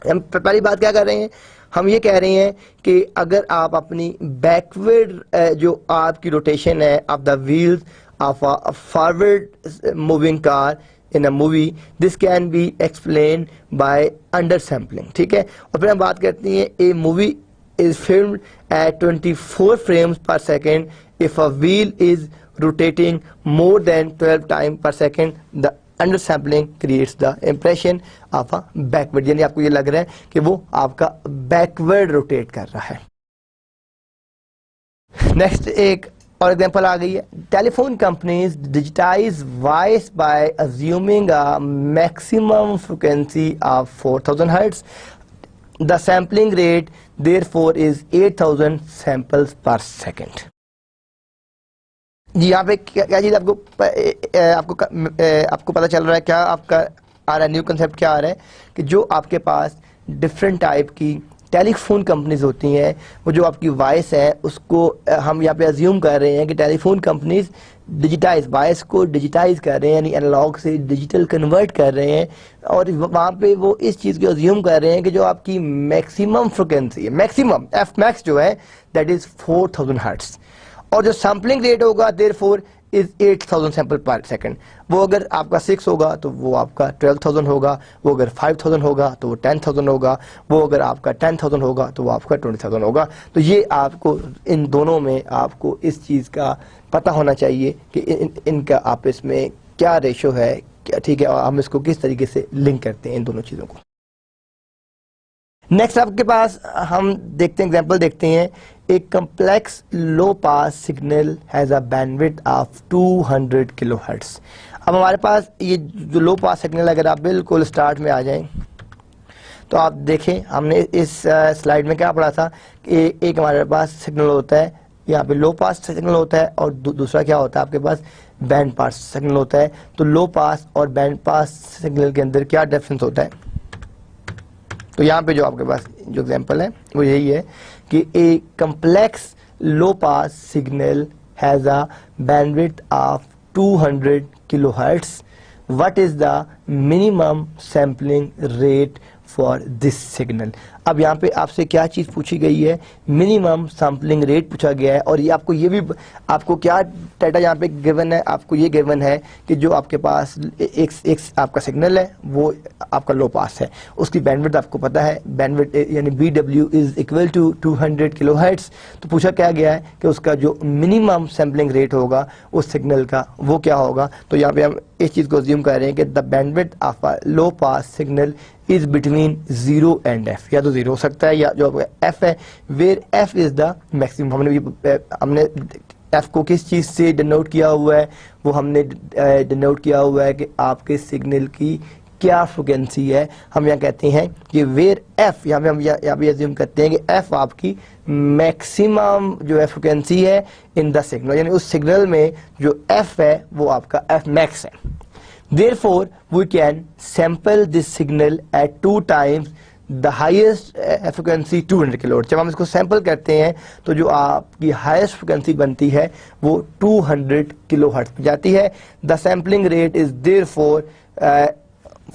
हम पहली बात क्या कर रहे हैं, हम ये कह रहे हैं कि अगर आप अपनी बैकवर्ड जो आपकी रोटेशन है of the wheels of a forward moving car in a movie, this can be explain by undersampling, ठीक है। और फिर हम बात करते हैं a movie is filmed at 24 frames per second. If a wheel is rotating more than 12 times per second, the undersampling creates the impression of a backward, यानी आपको ये लग रहा है कि वो आपका बैकवर्ड रोटेट कर रहा है। नेक्स्ट एक और एग्जांपल आ गई है, telephone companies digitise voice bye assuming a maximum frequency of 4000 hertz. The sampling rate therefore is 8000 samples per second। जी यहाँ पे क्या चीज़ आपको पता चल रहा है, क्या आपका आ रहा है न्यू कंसेप्ट, क्या आ रहा है कि जो आपके पास डिफरेंट टाइप की टेलीफोन कंपनीज होती हैं, वो जो आपकी वॉइस है उसको हम यहाँ पे अज्यूम कर रहे हैं कि टेलीफोन कंपनीज डिजिटाइज वॉइस को डिजिटाइज कर रहे हैं, यानी एनालॉग से डिजिटल कन्वर्ट कर रहे हैं। और वहाँ पे वो इस चीज़ को अज्यूम कर रहे हैं कि जो आपकी मैक्सिमम फ्रिक्वेंसी है, मैक्सिमम एफ मैक्स जो है दैट इज़ 4000 हर्ट्ज, और जो सैम्पलिंग रेट होगा देयरफॉर इज 8000 सैंपल पर सेकंड। वो अगर आपका 6 होगा तो वो आपका 12000 होगा, वो अगर 5000 होगा तो वो 10000 होगा, वो अगर आपका 10000 होगा तो वो आपका 20000 होगा। तो ये आपको इन दोनों में आपको इस चीज़ का पता होना चाहिए कि इनका आपस में क्या रेशो है, क्या, ठीक है, और हम इसको किस तरीके से लिंक करते हैं इन दोनों चीज़ों को। नेक्स्ट आपके पास हम देखते हैं, एग्जांपल देखते हैं, एक complex low pass signal has a bandwidth of 200 kilohertz. अब हमारे पास ये जो लो पास सिग्नल, अगर आप बिल्कुल स्टार्ट में आ जाएं तो आप देखें हमने इस स्लाइड में क्या पढ़ा था कि एक हमारे पास सिग्नल होता है, यहाँ पे लो पास सिग्नल होता है, और दूसरा क्या होता है आपके पास बैंड पास सिग्नल होता है। तो लो पास और बैंड पास सिग्नल के अंदर क्या डिफरेंस होता है, तो यहाँ पे जो आपके पास जो एग्जांपल है वो यही है कि ए complex low pass signal has a bandwidth of 200 kilohertz. What is the minimum sampling rate for this signal. अब यहाँ पे आपसे क्या चीज़ पूछी गई है, मिनिमम सैम्पलिंग रेट पूछा गया है, और ये आपको क्या डाटा यहाँ पे गिवन है, आपको ये गिवन है कि जो आपके पास एक आपका सिग्नल है वो आपका लो पास है, उसकी बैंडविड्थ आपको पता है, बैंडविड्थ यानी BW is equal to 200 kilohertz. तो पूछा क्या गया है कि उसका जो मिनिमम सैम्पलिंग रेट होगा उस सिग्नल का वो क्या होगा। तो यहाँ पे हम इस चीज़ को अज्यूम कर रहे हैं कि the bandwidth of a low pass signal is between 0 and f, या तो 0 हो सकता है या जो f है, where f is the maximum. हमने f को किस चीज़ से डिनोट किया हुआ है, वो हमने डिनोट किया हुआ है कि आपके सिग्नल की क्या फ्रिक्वेंसी है। हम यहाँ कहते हैं कि वेयर एफ, यहाँ पे हम यहाँ पे एज्यूम करते हैं कि एफ आपकी मैक्सिमम जो है फ्रिक्वेंसी है इन द सिग्नल, यानी उस सिग्नल में जो एफ है वो आपका एफ मैक्स है। Therefore, we can sample this signal at 2 times the highest frequency 200 kilohertz. जब हम इसको सैंपल करते हैं तो जो आपकी हाईएस्ट फ्रिक्वेंसी बनती है वो 200 किलोहर्ट्ज पे जाती है। The sampling rate is therefore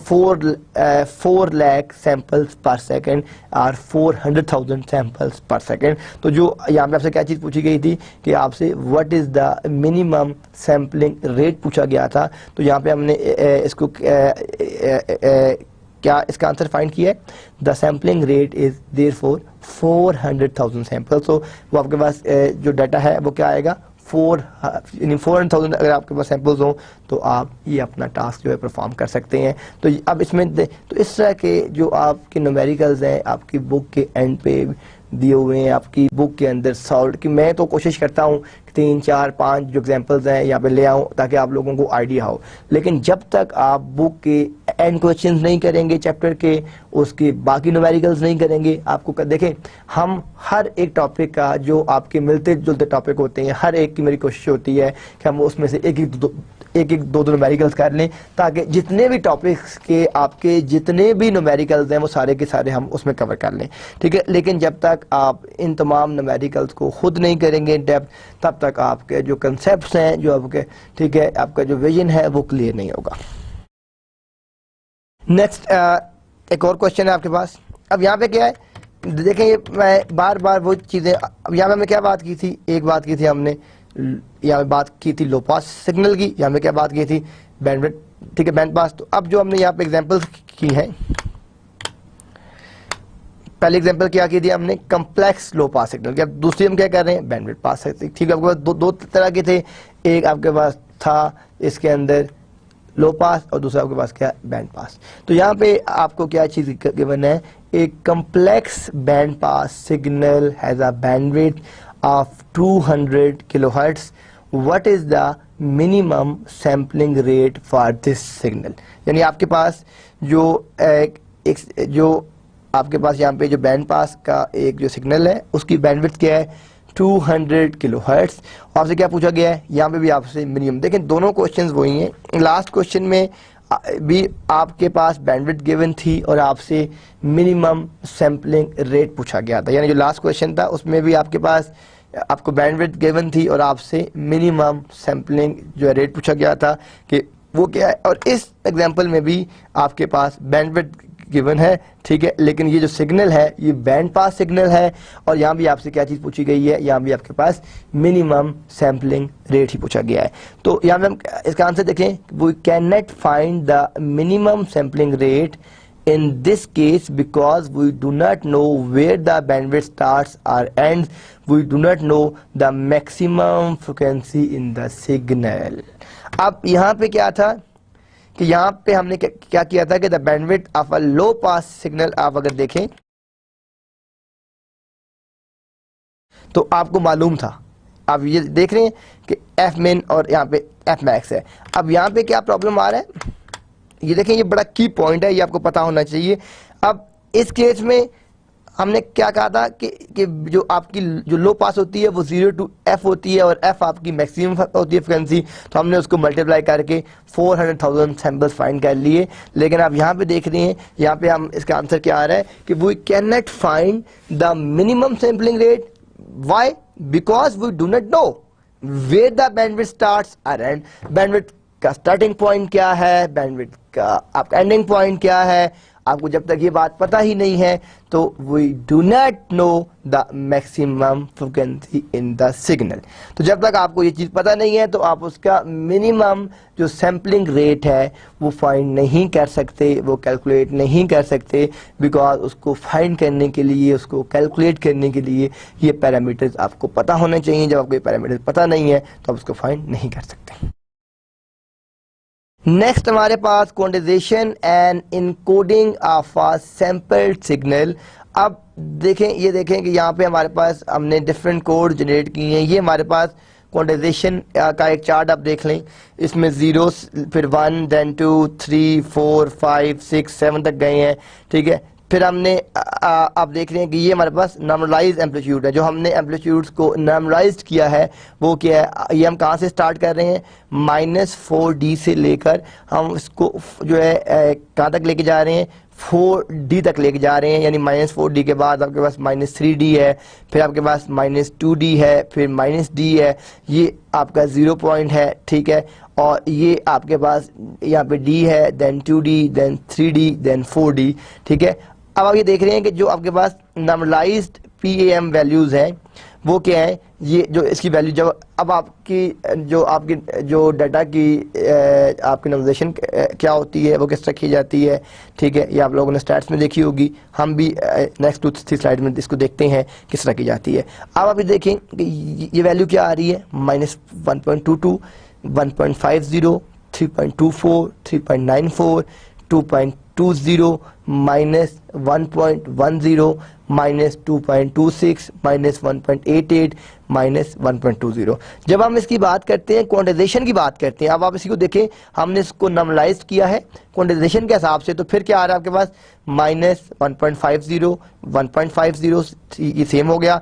4 lakh samples पर सेकेंड और 400,000 सैंपल्स पर सेकेंड। तो जो यहाँ पे आपसे क्या चीज़ पूछी गई थी कि आपसे what is the minimum sampling rate पूछा गया था। तो यहाँ पे हमने इसको क्या इसका आंसर फाइंड किया है। The sampling rate is therefore 400,000 sample. तो वो आपके पास जो डाटा है वो क्या आएगा 400,000 अगर आपके पास सैंपल्स हों तो आप ये अपना टास्क जो है परफॉर्म कर सकते हैं। तो अब इसमें तो इस तरह के जो आपके न्यूमेरिकल्स हैं आपकी बुक के एंड पे दिए हुए हैं, आपकी बुक के अंदर सॉल्व कि मैं तो कोशिश करता हूँ 3, 4, 5 जो एग्जांपल्स हैं यहाँ पे ले आऊँ ताकि आप लोगों को आइडिया हो। लेकिन जब तक आप बुक के एंड क्वेश्चंस नहीं करेंगे चैप्टर के, उसके बाकी न्यूमेरिकल्स नहीं करेंगे, आपको देखें हम हर एक टॉपिक का जो आपके मिलते जुलते टॉपिक होते हैं हर एक की मेरी कोशिश होती है कि हम उसमें से एक दो न्यूमेरिकल्स कर लें ताकि जितने भी टॉपिक्स के आपके जितने भी न्यूमेरिकल्स हैं वो सारे के सारे हम उसमें कवर कर लें, ठीक है। लेकिन जब तक आप इन तमाम न्यूमेरिकल्स को खुद नहीं करेंगे डेप्थ, तब तक आपके जो कंसेप्ट्स हैं जो आपके, ठीक है, आपका जो विजन है वो क्लियर नहीं होगा। नेक्स्ट एक और क्वेश्चन है आपके पास। अब यहाँ पे क्या है देखें, ये मैं बार बार वो चीज़ें, अब यहाँ पे हमने क्या बात की थी, एक बात की थी हमने यहाँ पे बात की थी लो पास सिग्नल की, यहाँ पे क्या बात की थी बैंडविड्थ, ठीक है, बैंड पास। तो अब जो हमने यहाँ पे एग्जांपल्स की हैं, पहले एग्जांपल क्या की थी हमने कम्प्लेक्स लो पास सिग्नल की, अब दूसरी हम क्या कर रहे हैं बैंडविड्थ पास, ठीक है। आपके पास दो तरह के थे, एक आपके पास था इसके अंदर लो पास और दूसरा आपके पास क्या बैंड पास। तो यहाँ पे आपको क्या चीज गिवन है, एक complex band pass signal has a bandwidth of 200 kilohertz, what is the minimum sampling rate for this signal. यानी आपके पास जो जो आपके पास यहाँ पे जो बैंड पास का एक जो सिग्नल है उसकी बैंडविड्थ क्या है 200 किलोहर्ट्ज। आपसे क्या पूछा गया है, यहाँ पे भी आपसे मिनिमम। देखें दोनों क्वेश्चंस वही हैं, लास्ट क्वेश्चन में भी आपके पास बैंडविड्थ गिवन थी और आपसे मिनिमम सैम्पलिंग रेट पूछा गया था। यानी जो लास्ट क्वेश्चन था उसमें भी आपके पास आपको बैंडविड्थ गिवन थी और आपसे मिनिमम सैम्पलिंग जो है रेट पूछा गया था कि वो क्या है। और इस एग्जांपल में भी आपके पास बैंडविड्थ गिवन है, ठीक है, लेकिन ये जो सिग्नल है ये बैंड पास सिग्नल है और यहाँ भी आपसे क्या चीज़ पूछी गई है, यहाँ भी आपके पास मिनिमम सैम्पलिंग रेट ही पूछा गया है। तो यहाँ पे हम इसका आंसर देखें, we can not find the minimum sampling rate in this case because we do not know where the bandwidth starts or ends, we do not know the maximum frequency in the signal। अब यहाँ पे क्या था कि यहाँ पे हमने क्या किया था कि the bandwidth of a low pass signal आप अगर देखें तो आपको मालूम था, आप ये देख रहे हैं कि एफ मिन और यहाँ पे एफ मैक्स है। अब यहाँ पे क्या प्रॉब्लम आ रहा है, ये देखें, ये बड़ा की पॉइंट है, ये आपको पता होना चाहिए। अब इस केस में हमने क्या कहा था कि जो आपकी जो लो पास होती है वो 0 to f होती है और f आपकी मैक्सिमम होती है फ्रिक्वेंसी, तो हमने उसको मल्टीप्लाई करके 400,000 सैंपल्स फाइंड कर लिए। लेकिन आप यहाँ पे देख रहे हैं, यहाँ पे हम इसका आंसर क्या आ रहा है कि we can not find the minimum sampling rate, why, because we do not know where the bandwidth starts और एंड। बैंडविड्थ का स्टार्टिंग पॉइंट क्या है, बैंडविड्थ का आपका एंडिंग पॉइंट क्या है, आपको जब तक ये बात पता ही नहीं है तो we do not know the maximum frequency in the signal. तो जब तक आपको ये चीज़ पता नहीं है तो आप उसका मिनिमम जो सैम्पलिंग रेट है वो फाइंड नहीं कर सकते, वो कैलकुलेट नहीं कर सकते, बिकॉज उसको फाइंड करने के लिए, उसको कैलकुलेट करने के लिए ये पैरामीटर्स आपको पता होने चाहिए। जब आपको ये पैरामीटर्स पता नहीं है तो आप उसको फाइंड नहीं कर सकते। नेक्स्ट हमारे पास quantization and encoding of a sampled signal. अब देखें, ये देखें कि यहाँ पे हमारे पास हमने डिफरेंट कोड जनरेट किए हैं। ये हमारे पास क्वांटाइजेशन का एक चार्ट आप देख लें, इसमें 0 फिर 1 देन 2 3 4 5 6 7 तक गए हैं, ठीक है। फिर हमने आप देख रहे हैं कि ये हमारे पास नॉर्मलाइज एम्पलीट्यूड है, जो हमने एम्पलीट्यूड्स को नॉर्मलाइज किया है वो क्या है, ये हम कहाँ से स्टार्ट कर रहे हैं, -4d से लेकर हम इसको जो है कहाँ तक लेके जा रहे हैं, 4d तक लेके जा रहे हैं, यानी -4d के बाद आपके पास -3d है, फिर आपके पास -2d है, फिर -d है, ये आपका 0 पॉइंट है, ठीक है। और ये आपके पास यहाँ पे d है, then 2d, then 3d, then 4d, ठीक है। अब आप ये देख रहे हैं कि जो आपके पास नॉर्मलाइज्ड PAM वैल्यूज़ हैं वो क्या है, ये जो इसकी वैल्यू जब अब आपकी जो डाटा की आपकी नॉर्मलाइजेशन क्या होती है, वो किस तरह की जाती है, ठीक है। ये आप लोगों ने स्टैट्स में देखी होगी, हम भी नेक्स्ट 2-3 स्लाइड में इसको देखते हैं किस तरह की जाती है। अब आप ये देखें कि ये वैल्यू क्या आ रही है, -1.22, 1.50, 3.24, 3.94, 2.20, -1.10, -2.26, -1.88, -1.20। जब हम इसकी बात करते हैं, क्वांटाइजेशन की बात करते हैं, अब आप इसी को देखें, हमने इसको नॉर्मलाइज किया है क्वांटाइजेशन के हिसाब से, तो फिर क्या आ रहा है आपके पास, -1.50, 1.50, ये सेम हो गया,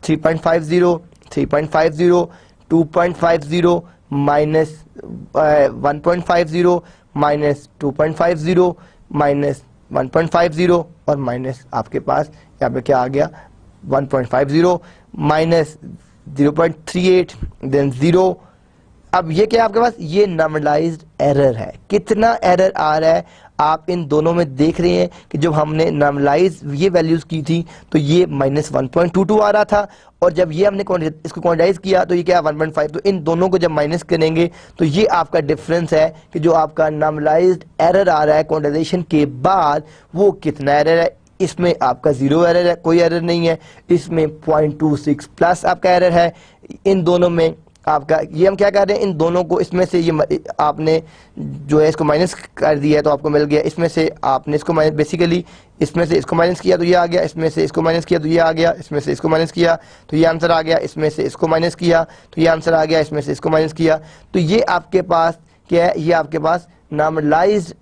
3.50, 3.50, 2.50, -1.50, -2.50, -1.50 और माइनस आपके पास यहाँ पे क्या आ गया, 1.50, -0.38, देन 0। अब ये क्या आपके पास, ये नॉर्मलाइज्ड एरर है। कितना एरर आ रहा है आप इन दोनों में देख रहे हैं कि जब हमने नॉर्मलाइज ये वैल्यूज की थी तो ये -1.22 आ रहा था, और जब ये हमने इसको क्वांटाइज किया तो ये क्या 1.5। तो इन दोनों को जब माइनस करेंगे तो ये आपका डिफरेंस है कि जो आपका नॉर्मलाइज्ड एरर आ रहा है क्वांटाइजेशन के बाद वो कितना एरर है। इसमें आपका 0 एरर है, कोई एरर नहीं है। इसमें 0.26 प्लस आपका एरर है। इन दोनों में आपका ये हम क्या कर रहे हैं, इन दोनों को इसमें से ये आपने जो है इसको माइनस कर दिया है तो आपको मिल गया। इसमें से आपने इसको माइनस, बेसिकली इसमें से इसको माइनस किया तो ये आ गया, इसमें से इसको माइनस किया तो ये आ गया, इसमें से इसको माइनस किया तो ये आंसर आ गया, इसमें से इसको माइनस किया तो ये आंसर आ गया, इसमें से इसको माइनस किया तो ये आपके पास क्या है, ये आपके पास नॉर्मलाइज्ड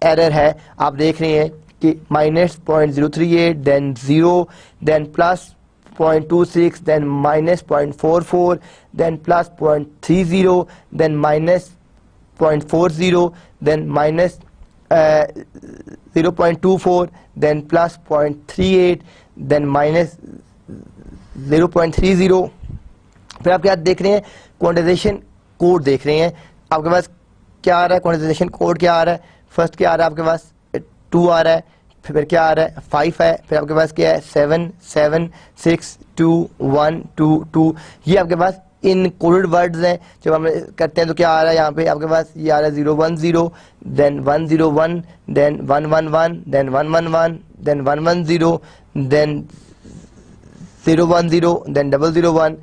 एरर है। आप देख रहे हैं कि -0.038, then 0, then plus 0.26, then -0.44, then plus 0.30, then -0.40, then -0.24, then plus 0.38, then -0.30। फिर आप क्या देख रहे हैं, क्वांटाइजेशन कोड देख रहे हैं। आपके पास क्या आ रहा है, क्वांटाइजेशन कोड क्या आ रहा है, फर्स्ट क्या आ रहा है आपके पास 2 आ रहा है, फिर क्या आ रहा है 5 है, फिर आपके पास क्या है 7 7 6 2 1 2 2। ये आपके पास इन कोडेड वर्ड्स हैं। जब हम करते हैं तो क्या आ रहा है यहाँ पे आपके पास, ये आ रहा है 010, then 101, then 111, then 111, then 110, then 010, then 001,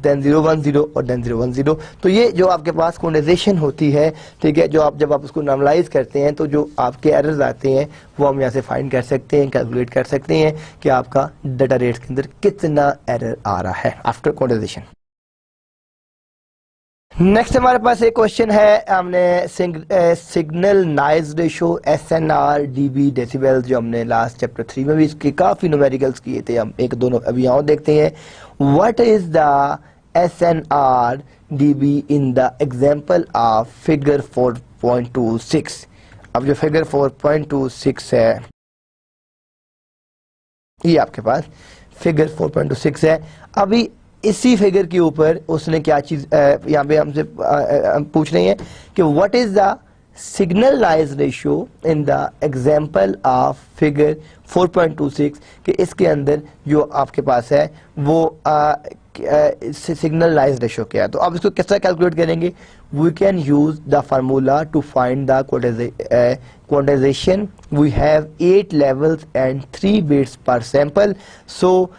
then 010 और देन 010। तो ये जो आपके पास क्वांटाइजेशन होती है, ठीक है, जो आप जब आप उसको नॉर्मलाइज करते हैं तो जो आपके एरर्स आते हैं वो हम यहाँ से फाइंड कर सकते हैं, कैलकुलेट कर सकते हैं कि आपका डाटा रेट्स के अंदर कितना एरर आ रहा है आफ्टर क्वांटाइजेशन। नेक्स्ट हमारे पास एक क्वेश्चन है, हमने signal noise ratio SNR dB decibel, जो हमने लास्ट चैप्टर 3 में भी इसके काफी न्यूमेरिकल्स किए थे, हम एक दोनों अभी यहाँ देखते हैं। What is the SNR dB in the example of figure 4.26। अब जो फिगर 4.26 है, ये आपके पास फिगर 4.26 है। अभी इसी फिगर के ऊपर उसने क्या चीज यहाँ पे हमसे पूछ रही है कि what is the signal noise ratio in the example of figure 4.26, कि इसके अंदर जो आपके पास है वो सिग्नल नॉइज रेशियो क्या है। तो अब इसको किस तरह कैलकुलेट करेंगे, we can use the formula to find the quantization. We have 8 levels and 3 bits per sample, so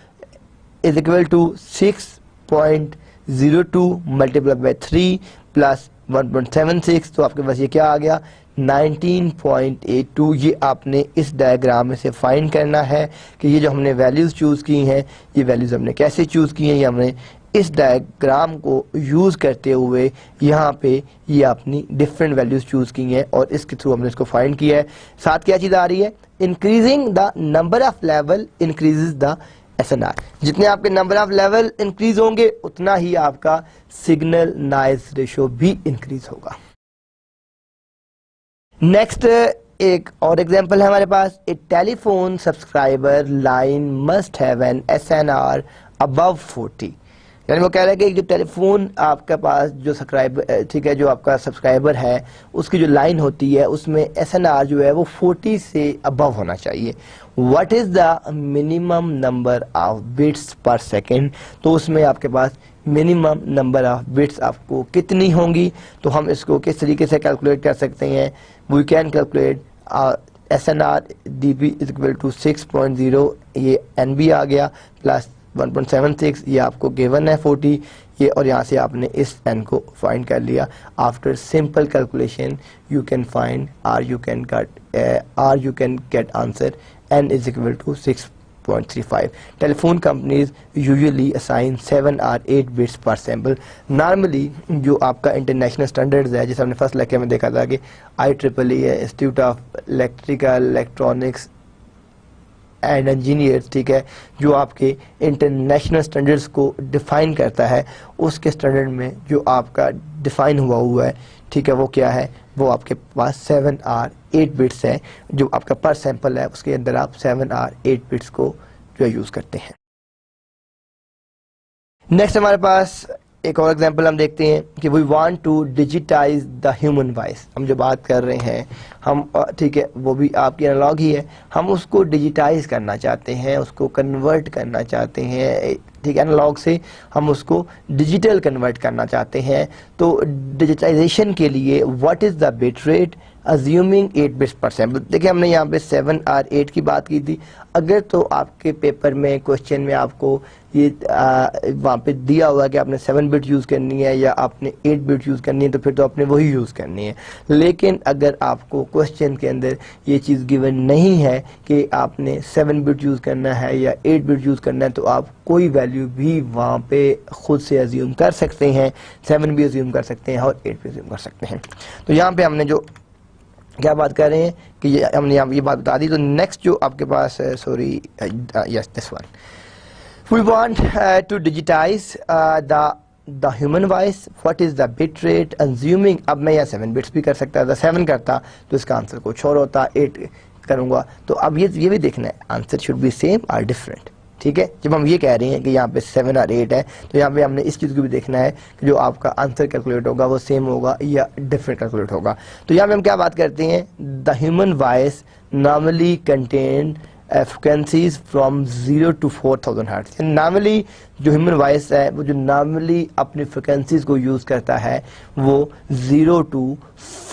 is equal to 6.02 multiplied by 3 plus 1.76। तो आपके पास ये क्या आ गया 19.82। ये आपने इस डायग्राम में से फाइंड करना है कि ये जो हमने वैल्यूज चूज की हैं, ये वैल्यूज हमने कैसे चूज की हैं। ये हमने इस डायग्राम को यूज़ करते हुए यहाँ पे ये अपनी डिफरेंट वैल्यूज़ चूज़ की हैं और इसके थ्रू हमने इसको फाइंड किया है। साथ क्या चीज़ आ रही है, increasing the number of level increases the SNR। जितने आपके नंबर ऑफ लेवल इंक्रीज होंगे उतना ही आपका सिग्नल नॉइज रेशो भी इंक्रीज होगा। नेक्स्ट एक और एग्जांपल है हमारे पास, a telephone subscriber line must have an SNR above 40। यानी वो कह रहा है कि जो टेलीफोन आपके पास जो सब्सक्राइबर, ठीक है, जो आपका सब्सक्राइबर है उसकी जो लाइन होती है उसमें SNR जो है वो 40 से अबव होना चाहिए। What is the minimum number of bits per second, तो उसमें आपके पास मिनिमम नंबर ऑफ बिट्स आपको कितनी होंगी। तो हम इसको किस तरीके से कैलकुलेट कर सकते हैं, we can calculate SNR dB is equal to 6.0, ये NB आ गया, प्लस 1.76, ये आपको गिवन है 40 ये, और यहाँ से आपने इस n को फाइंड कर लिया। After simple calculation you can find or you can get answer n is equal to 6.35। Telephone companies usually assign 7 or 8 bits per sample. Normally जो आपका इंटरनेशनल स्टैंडर्ड्स है, जैसे हमने फर्स्ट लेक्चर में देखा था कि IEEE है, institute of electrical electronics and engineers, ठीक है, जो आपके इंटरनेशनल स्टैंडर्ड्स को डिफाइन करता है, उसके स्टैंडर्ड में जो आपका डिफाइन हुआ है, ठीक है, वो क्या है, वो आपके पास 7 or 8 बिट्स है। जो आपका पर सैंपल है उसके अंदर आप 7 or 8 बिट्स को जो यूज करते हैं। नेक्स्ट हमारे पास एक और एग्जांपल हम देखते हैं कि we want to digitize the human voice. हम जो बात कर रहे हैं हम, ठीक है, वो भी आपकी एनालॉग ही है, हम उसको डिजिटाइज करना चाहते हैं, उसको कन्वर्ट करना चाहते हैं, ठीक है, एनालॉग से हम उसको डिजिटल कन्वर्ट करना चाहते हैं। तो डिजिटाइजेशन के लिए what is the bit rate assuming 8 bits per sample. देखिए हमने यहाँ पे 7 और 8 की बात की थी। अगर तो आपके पेपर में क्वेश्चन में आपको ये वहाँ पे दिया हुआ है कि आपने 7 बिट यूज़ करनी है या आपने 8 बिट यूज़ करनी है, तो फिर तो आपने वही यूज़ करनी है। लेकिन अगर आपको क्वेश्चन के अंदर ये चीज़ गिवन नहीं है कि आपने 7 बिट यूज़ करना है या 8 बिट यूज़ करना है, तो आप कोई वैल्यू भी वहाँ पे खुद से अज्यूम कर सकते हैं, 7 भी अज्यूम कर सकते हैं और 8 भी अज्यूम कर सकते हैं। तो यहाँ पे हमने जो क्या बात कर रहे हैं कि ये हमने यहाँ ये बात बता दी। तो नेक्स्ट जो आपके पास sorry yes this one, we want to digitize the human voice, what is the bit rate assuming. अब मैं यहाँ 7 बिट्स भी कर सकता था, 7 करता तो इसका आंसर कुछ और होता, 8 करूँगा। तो अब ये भी देखना है आंसर शुड बी सेम और डिफरेंट, ठीक है। जब हम ये कह रहे हैं कि यहाँ पे 7 और 8 है, तो यहाँ पे हमने इस चीज़ को भी देखना है कि जो आपका आंसर कैलकुलेट होगा वो सेम होगा या डिफरेंट कैलकुलेट होगा। तो यहाँ पे हम क्या बात करते हैं, the human voice normally contain frequencies from 0 to 4000 hertz. Normally जो ह्यूमन वॉइस है वो जो नॉर्मली अपनी फ्रिक्वेंसीज को यूज़ करता है वो 0 to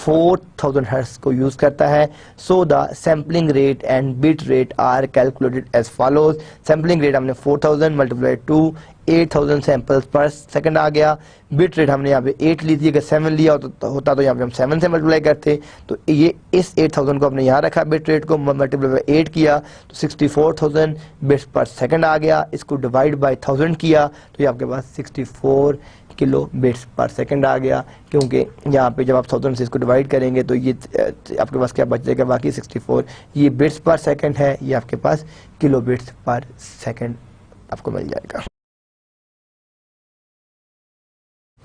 4000 हर्ट्ज को यूज़ करता है। So the sampling rate and bit rate are calculated as follows. Sampling rate हमने 4000 multiplied to 8000 samples per second आ गया। बिट रेट हमने यहाँ पे 8 ली थी, अगर 7 लिया होता तो यहाँ पे हम 7 से मल्टीप्लाई करते। तो ये इस 8000 को हमने यहाँ रखा, बिट रेट को मल्टीप्लाई बाय 8 किया तो 64000 बिट्स पर सेकंड आ गया। इसको डिवाइड बाय 1000 किया तो ये आपके पास 64 किलो बिट्स पर सेकंड आ गया, क्योंकि यहाँ पे जब आप 1000 से इसको डिवाइड करेंगे तो ये आपके पास क्या बच जाएगा, बाकी 64 ये बिट्स पर सेकंड है, ये आपके पास किलो बिट्स पर सेकंड आपको मिल जाएगा।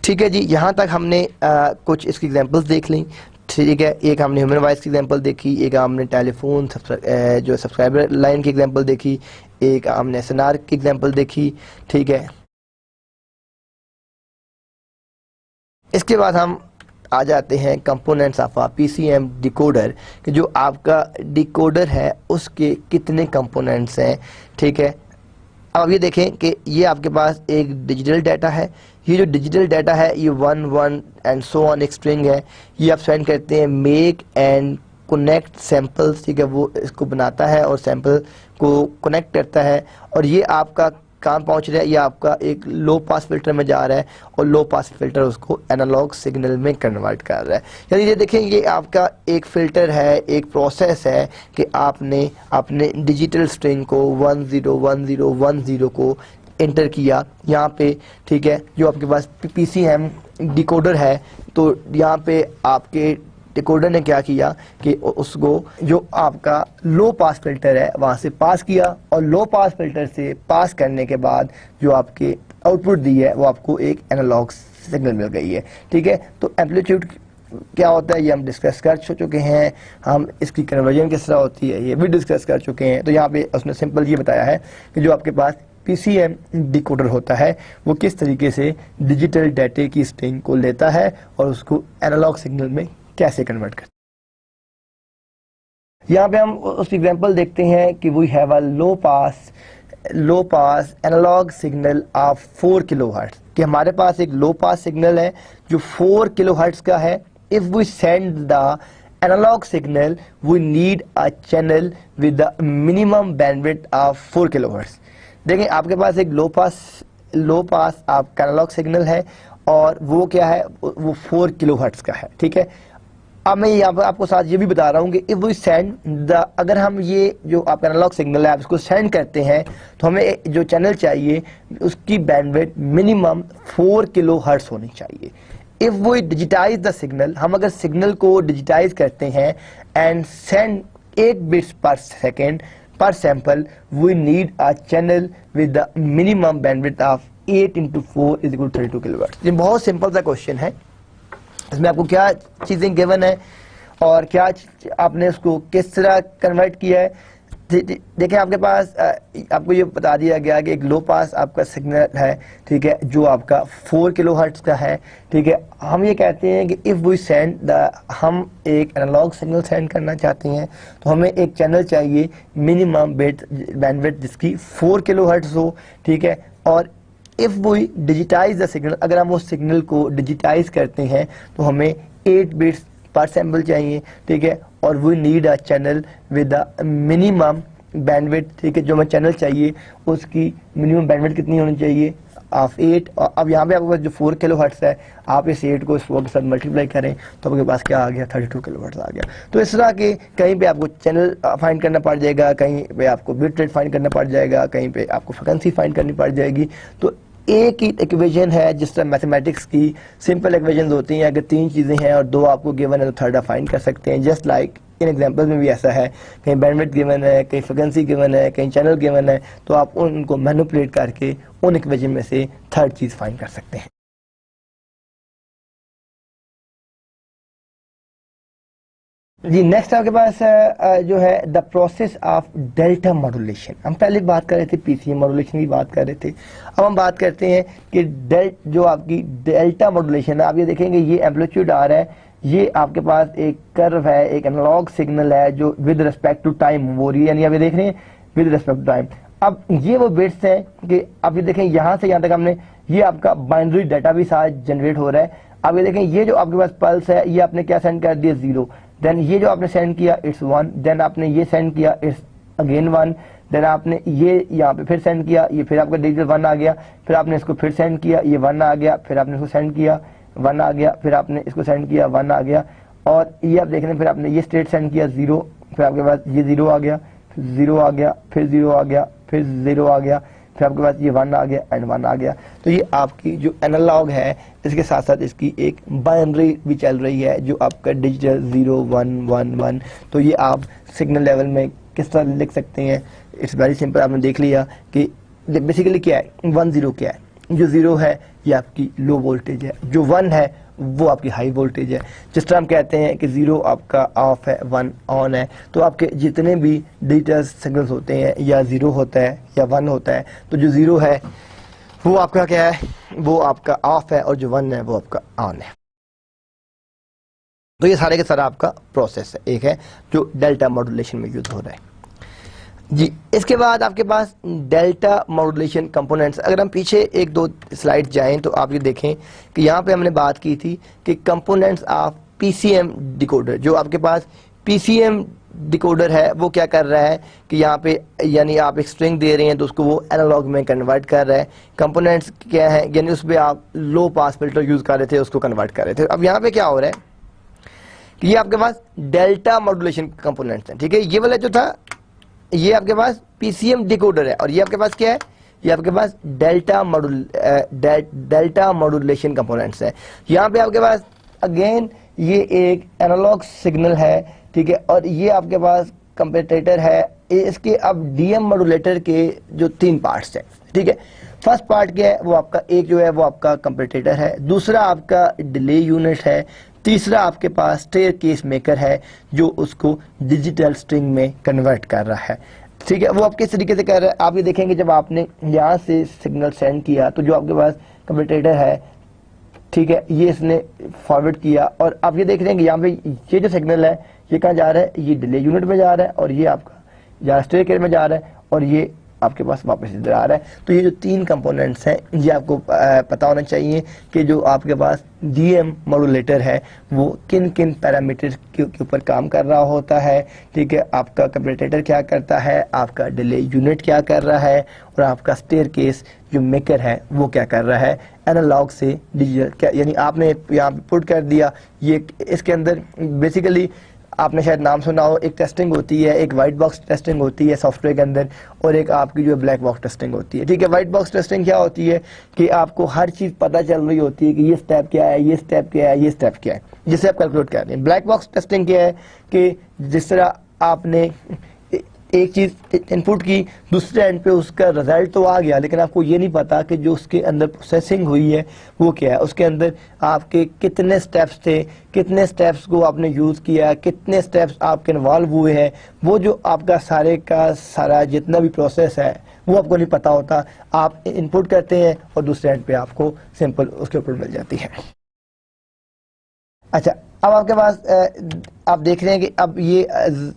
ठीक है जी, यहाँ तक हमने कुछ इसकी एग्जांपल्स देख ली, ठीक है। एक हमने ह्यूमन वॉइस की एग्जांपल देखी, एक हमने टेलीफोन जो सब्सक्राइबर लाइन की एग्जांपल देखी, एक हमने SNR की एग्जांपल देखी, ठीक है। इसके बाद हम आ जाते हैं components of a PCM decoder, कि जो आपका डिकोडर है उसके कितने कंपोनेंट्स हैं, ठीक है। अब ये देखें कि ये आपके पास एक डिजिटल डाटा है, ये जो डिजिटल डाटा है ये 1 1 एंड सो ऑन एक स्ट्रिंग है, ये आप सेंड करते हैं मेक एंड कनेक्ट सैंपल्स, ठीक है, वो इसको बनाता है और सैंपल को कनेक्ट करता है, और ये आपका कहाँ पहुँच रहा है, ये आपका एक लो पास फिल्टर में जा रहा है और लो पास फिल्टर उसको एनालॉग सिग्नल में कन्वर्ट कर रहा है। यानी ये देखें ये आपका एक फिल्टर है, एक प्रोसेस है कि आपने अपने डिजिटल स्ट्रिंग को 101010 को एंटर किया यहाँ पे, ठीक है, जो आपके पास PCM डिकोडर है, तो यहाँ पे आपके डिकोडर ने क्या किया कि उसको जो आपका लो पास फिल्टर है वहाँ से पास किया, और लो पास फिल्टर से पास करने के बाद जो आपके आउटपुट दी है वो आपको एक एनालॉग सिग्नल मिल गई है, ठीक है। तो एम्पलीट्यूड क्या होता है ये हम डिस्कस कर चुके हैं, हम इसकी कन्वर्जन किस तरह होती है ये भी डिस्कस कर चुके हैं। तो यहाँ पे उसने सिंपल ये बताया है कि जो आपके पास PCM डिकोडर होता है वो किस तरीके से डिजिटल डाटे की स्ट्रिंग को लेता है और उसको एनालॉग सिग्नल में कैसे कन्वर्ट करता है। यहाँ पे हम उस एग्जांपल देखते हैं कि we have a low pass analog signal of 4 kilohertz, कि हमारे पास एक लो पास सिग्नल है जो 4 किलोहर्ट्ज का है। If we send the analog signal we need a channel with the minimum bandwidth of 4 kilohertz. देखें आपके पास एक लो पास आपका एनालॉग सिग्नल है और वो क्या है, वो 4 किलोहर्ट्ज का है, ठीक है। अब मैं यहाँ पर आपको साथ ये भी बता रहा हूँ कि इफ वी सेंड द, अगर हम ये जो आपका एनालॉग सिग्नल है आप इसको सेंड करते हैं तो हमें जो चैनल चाहिए उसकी बैंडविड्थ मिनिमम 4 किलोहर्ट्ज होनी चाहिए। If we digitize the signal, हम अगर सिग्नल को डिजिटाइज करते हैं and send 8 bits per second per sample, we need a channel with the minimum bandwidth of 8 into 4 is equal to 32 kilowatt. ये बहुत simple सा क्वेश्चन है, इसमें आपको क्या चीजें गिवन है और क्या आपने उसको किस तरह कन्वर्ट किया है। देखें आपके पास आपको ये बता दिया गया कि एक लो पास आपका सिग्नल है, ठीक है, जो आपका 4 किलोहर्ट्ज का है, ठीक है। हम ये कहते हैं कि इफ वी सेंड द, हम एक एनालॉग सिग्नल सेंड करना चाहते हैं तो हमें एक चैनल चाहिए मिनिमम बैंडविड्थ जिसकी 4 किलोहर्ट्ज हो, ठीक है। और if we digitize the signal, अगर हम उस सिग्नल को डिजिटाइज करते हैं तो हमें 8 बिट्स पर सैंपल चाहिए, ठीक है। और we need a channel with the minimum bandwidth, ठीक है, जो हमें चैनल चाहिए उसकी मिनिमम बैंडविड्थ कितनी होनी चाहिए ऑफ 8। और अब यहाँ पे आपके पास जो 4 किलोहर्ट्ज है आप इस 8 को इस 4 के साथ मल्टीप्लाई करें तो आपके पास क्या आ गया, 32 किलोहर्ट्ज आ गया। तो इस तरह के कहीं पे आपको चैनल फाइंड करना पड़ जाएगा, कहीं पे आपको बिट रेट फाइंड करना पड़ जाएगा, कहीं पे आपको फ्रीक्वेंसी फाइंड करनी पड़ जाएगी। तो एक ही इक्वेशन है, जिस तरह मैथमेटिक्स की सिंपल इक्वेशंस होती हैं, अगर 3 चीजें हैं और 2 आपको गिवन है तो थर्ड आप फाइंड कर सकते हैं। जस्ट लाइक इन एग्जांपल्स में भी ऐसा है, कहीं बैंडविड्थ गिवन है, कहीं फ्रीक्वेंसी गिवन है, कहीं चैनल गिवन है, तो आप उनको मैनिपुलेट करके उन इक्वेशन में से थर्ड चीज फाइंड कर सकते हैं। जी नेक्स्ट आपके पास जो है the process of delta modulation. हम पहले बात कर रहे थे PCM मॉड्यूलेशन की बात कर रहे थे, अब हम बात करते हैं कि जो आपकी डेल्टा मॉड्यूलेशन है। आप ये देखेंगे ये एम्पलीट्यूड आ रहा है, ये आपके पास एक कर्व है, एक एनालॉग सिग्नल है जो विद रिस्पेक्ट टू टाइम हो रही है, यानी आप ये देख रहे हैं विद रिस्पेक्ट टू टाइम। अब ये वो बिट्स हैं कि आप ये देखें यहाँ से यहाँ तक हमने ये आपका बाइनरी डाटा भी साथ जनरेट हो रहा है। अब ये देखें ये जो आपके पास पल्स है ये आपने क्या सेंड कर दिया 0, देन ये जो आपने सेंड किया इट्स 1, देन आपने ये सेंड किया इट्स अगेन 1, देन आपने ये यहाँ पे फिर सेंड किया, ये फिर आपका डिजिटल 1 आ गया, फिर आपने इसको फिर सेंड किया, ये 1 आ गया, फिर आपने इसको सेंड किया 1 आ गया, फिर आपने इसको सेंड किया 1 आ गया, और ये आप देख रहे हैं फिर आपने ये स्टेट सेंड किया 0, फिर आपके पास ये 0 आ गया, फिर 0 आ गया, फिर 0 आ गया, फिर 0 आ गया, फिर आपके पास ये 1 आ गया एंड 1 आ गया। तो ये आपकी जो एनालॉग है इसके साथ साथ इसकी एक बाइनरी भी चल रही है जो आपका डिजिटल 0 1 1 1। तो ये आप सिग्नल लेवल में किस तरह लिख सकते हैं, इट्स वेरी सिंपल। आपने देख लिया कि बेसिकली क्या है 1 0 क्या है, जो 0 है ये आपकी लो वोल्टेज है, जो 1 है वो आपकी हाई वोल्टेज है। जिस तरह हम कहते हैं कि 0 आपका ऑफ है 1 ऑन है, तो आपके जितने भी डिजिटल सिग्नल्स होते हैं या 0 होता है या 1 होता है, तो जो 0 है वो आपका क्या है, वो आपका ऑफ है, और जो 1 है वो आपका ऑन है। तो ये सारे के सारा आपका प्रोसेस है, एक है जो डेल्टा मॉड्यूलेशन में यूज हो रहा है। जी इसके बाद आपके पास डेल्टा मॉड्यूलेशन कंपोनेंट्स। अगर हम पीछे 1-2 स्लाइड जाएं तो आप ये देखें कि यहाँ पे हमने बात की थी कि कंपोनेंट्स ऑफ PCM डिकोडर। जो आपके पास PCM डिकोडर है वो क्या कर रहा है कि यहाँ पे यानी आप एक स्ट्रिंग दे रहे हैं तो उसको वो एनालॉग में कन्वर्ट कर रहा है। कंपोनेंट्स क्या है, यानी उस पर आप लो पास फिल्टर यूज कर रहे थे उसको कन्वर्ट कर रहे थे। अब यहाँ पे क्या हो रहा है कि ये आपके पास डेल्टा मॉड्यूलेशन कंपोनेंट्स हैं, ठीक है। ये वाला जो था ये आपके पास PCM डिकोडर है, और ये आपके पास क्या है, ये आपके पास डेल्टा मॉड्यूलेशन कंपोनेंट्स है। यहाँ पे आपके पास अगेन ये एक एनालॉग सिग्नल है, ठीक है, और ये आपके पास कंपेरेटर है। इसके अब डीएम मॉड्यूलेटर के जो 3 पार्ट्स हैं, ठीक है। फर्स्ट पार्ट क्या है, वो आपका एक जो है वो आपका कंपेरेटर है, दूसरा आपका डिले यूनिट है, तीसरा आपके पास स्टेयर केस मेकर है जो उसको डिजिटल स्ट्रिंग में कन्वर्ट कर रहा है, ठीक है। वो आप किस तरीके से कर रहा है, आप ये देखेंगे जब आपने यहाँ से सिग्नल सेंड किया तो जो आपके पास कंपेरेटर है, ठीक है, ये इसने फॉरवर्ड किया और आप ये देख रहे हैं कि यहाँ पे ये जो सिग्नल है ये कहाँ जा रहा है, ये डिले यूनिट में जा रहा है और ये आपका स्टेयर केस में जा रहा है और ये आपके पास वापस इधर आ रहा है। तो ये जो 3 कंपोनेंट्स हैं ये आपको पता होना चाहिए कि जो आपके पास डीएम मॉड्यूलेटर है वो किन किन पैरामीटर्स के ऊपर काम कर रहा होता है, ठीक है। आपका कंपेरेटर क्या करता है, आपका डिले यूनिट क्या कर रहा है और आपका स्टेयर केस जो मेकर है वो क्या कर रहा है, एनालॉग से डिजिटल क्या, यानी आपने यहाँ पे पुट कर दिया। ये इसके अंदर बेसिकली आपने शायद नाम सुना हो, एक टेस्टिंग होती है, एक वाइट बॉक्स टेस्टिंग होती है सॉफ्टवेयर के अंदर और एक आपकी जो ब्लैक बॉक्स टेस्टिंग होती है, ठीक है। वाइट बॉक्स टेस्टिंग क्या होती है कि आपको हर चीज़ पता चल रही होती है कि ये स्टेप क्या है, ये स्टेप क्या है, ये स्टेप क्या है, जिसे आप कैलकुलेट कर रहे हैं। ब्लैक बॉक्स टेस्टिंग क्या है कि जिस तरह आपने एक चीज़ इनपुट की, दूसरे एंड पे उसका रिजल्ट तो आ गया लेकिन आपको ये नहीं पता कि जो उसके अंदर प्रोसेसिंग हुई है वो क्या है, उसके अंदर आपके कितने स्टेप्स थे, कितने स्टेप्स को आपने यूज़ किया, कितने स्टेप्स आपके इन्वॉल्व हुए हैं, वो जो आपका सारे का सारा जितना भी प्रोसेस है वो आपको नहीं पता होता। आप इनपुट करते हैं और दूसरे एंड पे आपको सिंपल उसके ऊपर मिल जाती है। अच्छा, अब आपके पास आप देख रहे हैं कि अब ये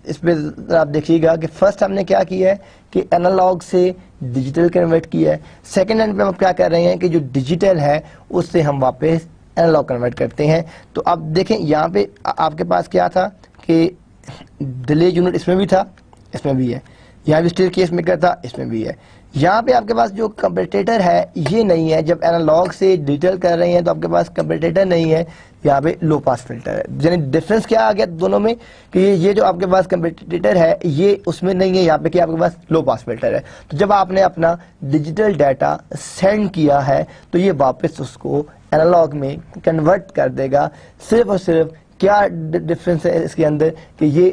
इसमें आप देखिएगा कि फर्स्ट हमने क्या किया है कि एनालॉग से डिजिटल कन्वर्ट किया है। सेकंड हैंड पे हम क्या कर रहे हैं कि जो डिजिटल है उससे हम वापस एनालॉग कन्वर्ट करते हैं। तो अब देखें यहाँ पे आपके पास क्या था कि डिले यूनिट इसमें भी था, इसमें भी है, यहाँ भी स्टेयर केस मेकर था, इसमें भी है। यहाँ पे आपके पास जो कंपेरेटर है ये नहीं है, जब एनालॉग से डिजिटल कर रहे हैं तो आपके पास कंपेरेटर नहीं है, यहाँ पे लो पास फिल्टर है। यानी डिफरेंस क्या आ गया दोनों में कि ये जो आपके पास कंपेरेटर है ये उसमें नहीं है, यहाँ पे क्या आपके पास लो पास फिल्टर है। तो जब आपने अपना डिजिटल डाटा सेंड किया है तो ये वापस उसको एनालॉग में कन्वर्ट कर देगा। सिर्फ और सिर्फ क्या डिफरेंस है इसके अंदर कि ये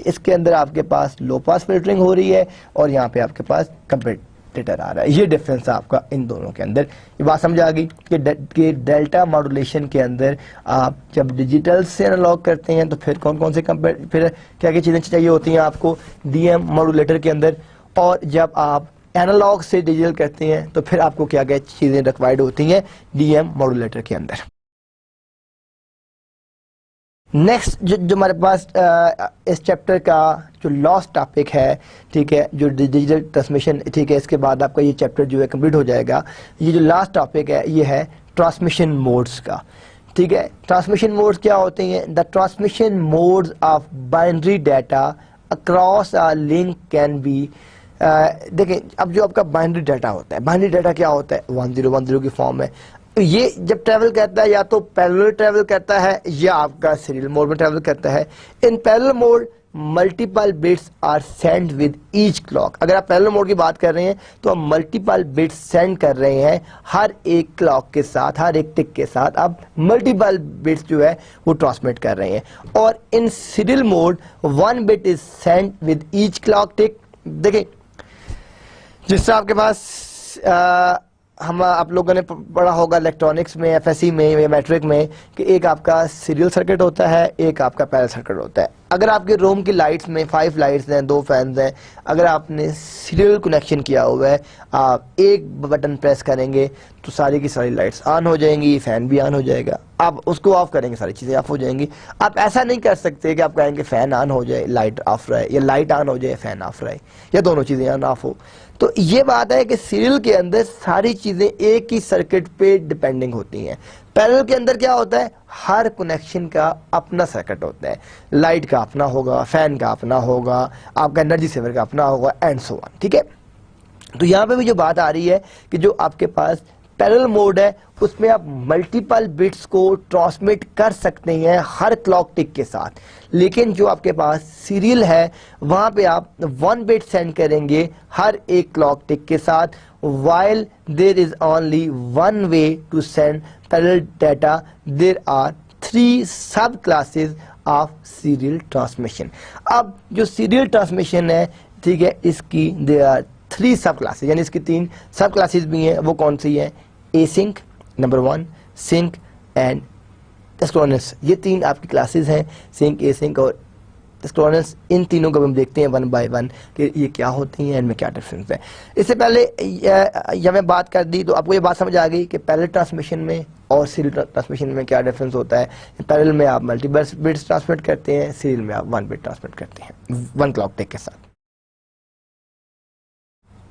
इसके अंदर आपके पास लो पास फिल्टरिंग हो रही है और यहाँ पे आपके पास कंपेरेटर आ रहा है। ये डिफरेंस है आपका इन दोनों के अंदर। ये बात समझ आ गई कि डेल्टा मॉड्यूलेशन के अंदर आप जब डिजिटल से एनालॉग करते हैं तो फिर कौन कौन से फिर क्या क्या चीज़ें चाहिए होती हैं आपको डीएम मॉड्यूलेटर के अंदर, और जब आप एनालॉग से डिजिटल करते हैं तो फिर आपको क्या क्या चीज़ें रिक्वायर्ड होती हैं डीएम मॉड्यूलेटर के अंदर। नेक्स्ट जो हमारे पास इस चैप्टर का जो लास्ट टॉपिक है, ठीक है, जो डिजिटल ट्रांसमिशन, ठीक है, इसके बाद आपका ये चैप्टर जो है कंप्लीट हो जाएगा। ये जो लास्ट टॉपिक है ये है ट्रांसमिशन मोड्स का, ठीक है। ट्रांसमिशन मोड्स क्या होते हैं? The transmission modes of binary data across a link can be, देखें अब जो आपका बाइनरी डाटा होता है, बाइनरी डाटा क्या होता है? 1010 की फॉर्म है। ये जब ट्रैवल करता है या तो पैरेलल ट्रैवल करता है या आपका सीरियल मोड में ट्रैवल करता है। In parallel mode multiple bits are send with each clock. अगर आप पैरेलल मोड की बात कर रहे हैं तो हम मल्टीपल बिट्स सेंड कर रहे हैं हर एक क्लॉक के साथ, हर एक टिक के साथ आप मल्टीपल बिट्स जो है वो ट्रांसमिट कर रहे हैं। और in serial mode 1 bit is send with each clock tick. देखें जिससे आपके पास हम आप लोगों ने पढ़ा होगा इलेक्ट्रॉनिक्स में, एफएससी में या मैट्रिक में कि एक आपका सीरियल सर्किट होता है, एक आपका पैरेलल सर्किट होता है। अगर आपके रूम की लाइट्स में 5 लाइट्स हैं, 2 फैंस हैं, अगर आपने सीरियल कनेक्शन किया हुआ है, आप एक बटन प्रेस करेंगे तो सारी की सारी लाइट्स ऑन हो जाएंगी, फैन भी ऑन हो जाएगा। आप उसको ऑफ करेंगे सारी चीज़ें ऑफ हो जाएंगी। आप ऐसा नहीं कर सकते कि आप कहेंगे फैन ऑन हो जाए लाइट ऑफ रहे, या लाइट ऑन हो जाए फैन ऑफ रहे, या दोनों चीज़ें ऑन ऑफ हो। तो ये बात है कि सीरियल के अंदर सारी चीज़ें एक ही सर्किट पे डिपेंडिंग होती हैं। पैरेलल के अंदर क्या होता है? हर कनेक्शन का अपना सर्किट होता है। लाइट का अपना होगा, फैन का अपना होगा, आपका एनर्जी सेवर का अपना होगा, एंड सो ऑन, ठीक है। तो यहाँ पे भी जो बात आ रही है कि जो आपके पास पैरेलल मोड है उसमें आप मल्टीपल बिट्स को ट्रांसमिट कर सकते हैं हर क्लॉक टिक के साथ, लेकिन जो आपके पास सीरियल है वहां पे आप 1 बिट सेंड करेंगे हर एक क्लॉक टिक के साथ, while there is only one way to send parallel data. There are 3 sub classes of serial transmission. अब जो serial transmission है, ठीक है, इसकी there are 3 सब क्लासेज, यानी इसकी 3 सब क्लासेज भी हैं। वो कौन सी है? Async number 1, sync and synchronous. ये 3 आपकी क्लासेज हैं, सिंक, एसिंक और सिंक्रोनस। इन तीनों को हम देखते हैं 1 बाय 1 कि ये क्या होती हैं, इनमें क्या डिफरेंस है। इससे पहले जब मैं बात कर दी तो आपको ये बात समझ आ गई कि पैरेलल ट्रांसमिशन में और सीरियल ट्रांसमिशन में क्या डिफरेंस होता है। पैरेलल में आप मल्टीपल बिट्स ट्रांसमिट करते हैं, सीरियल में आप 1 बिट ट्रांसमिट करते हैं 1 क्लॉक टिक के साथ।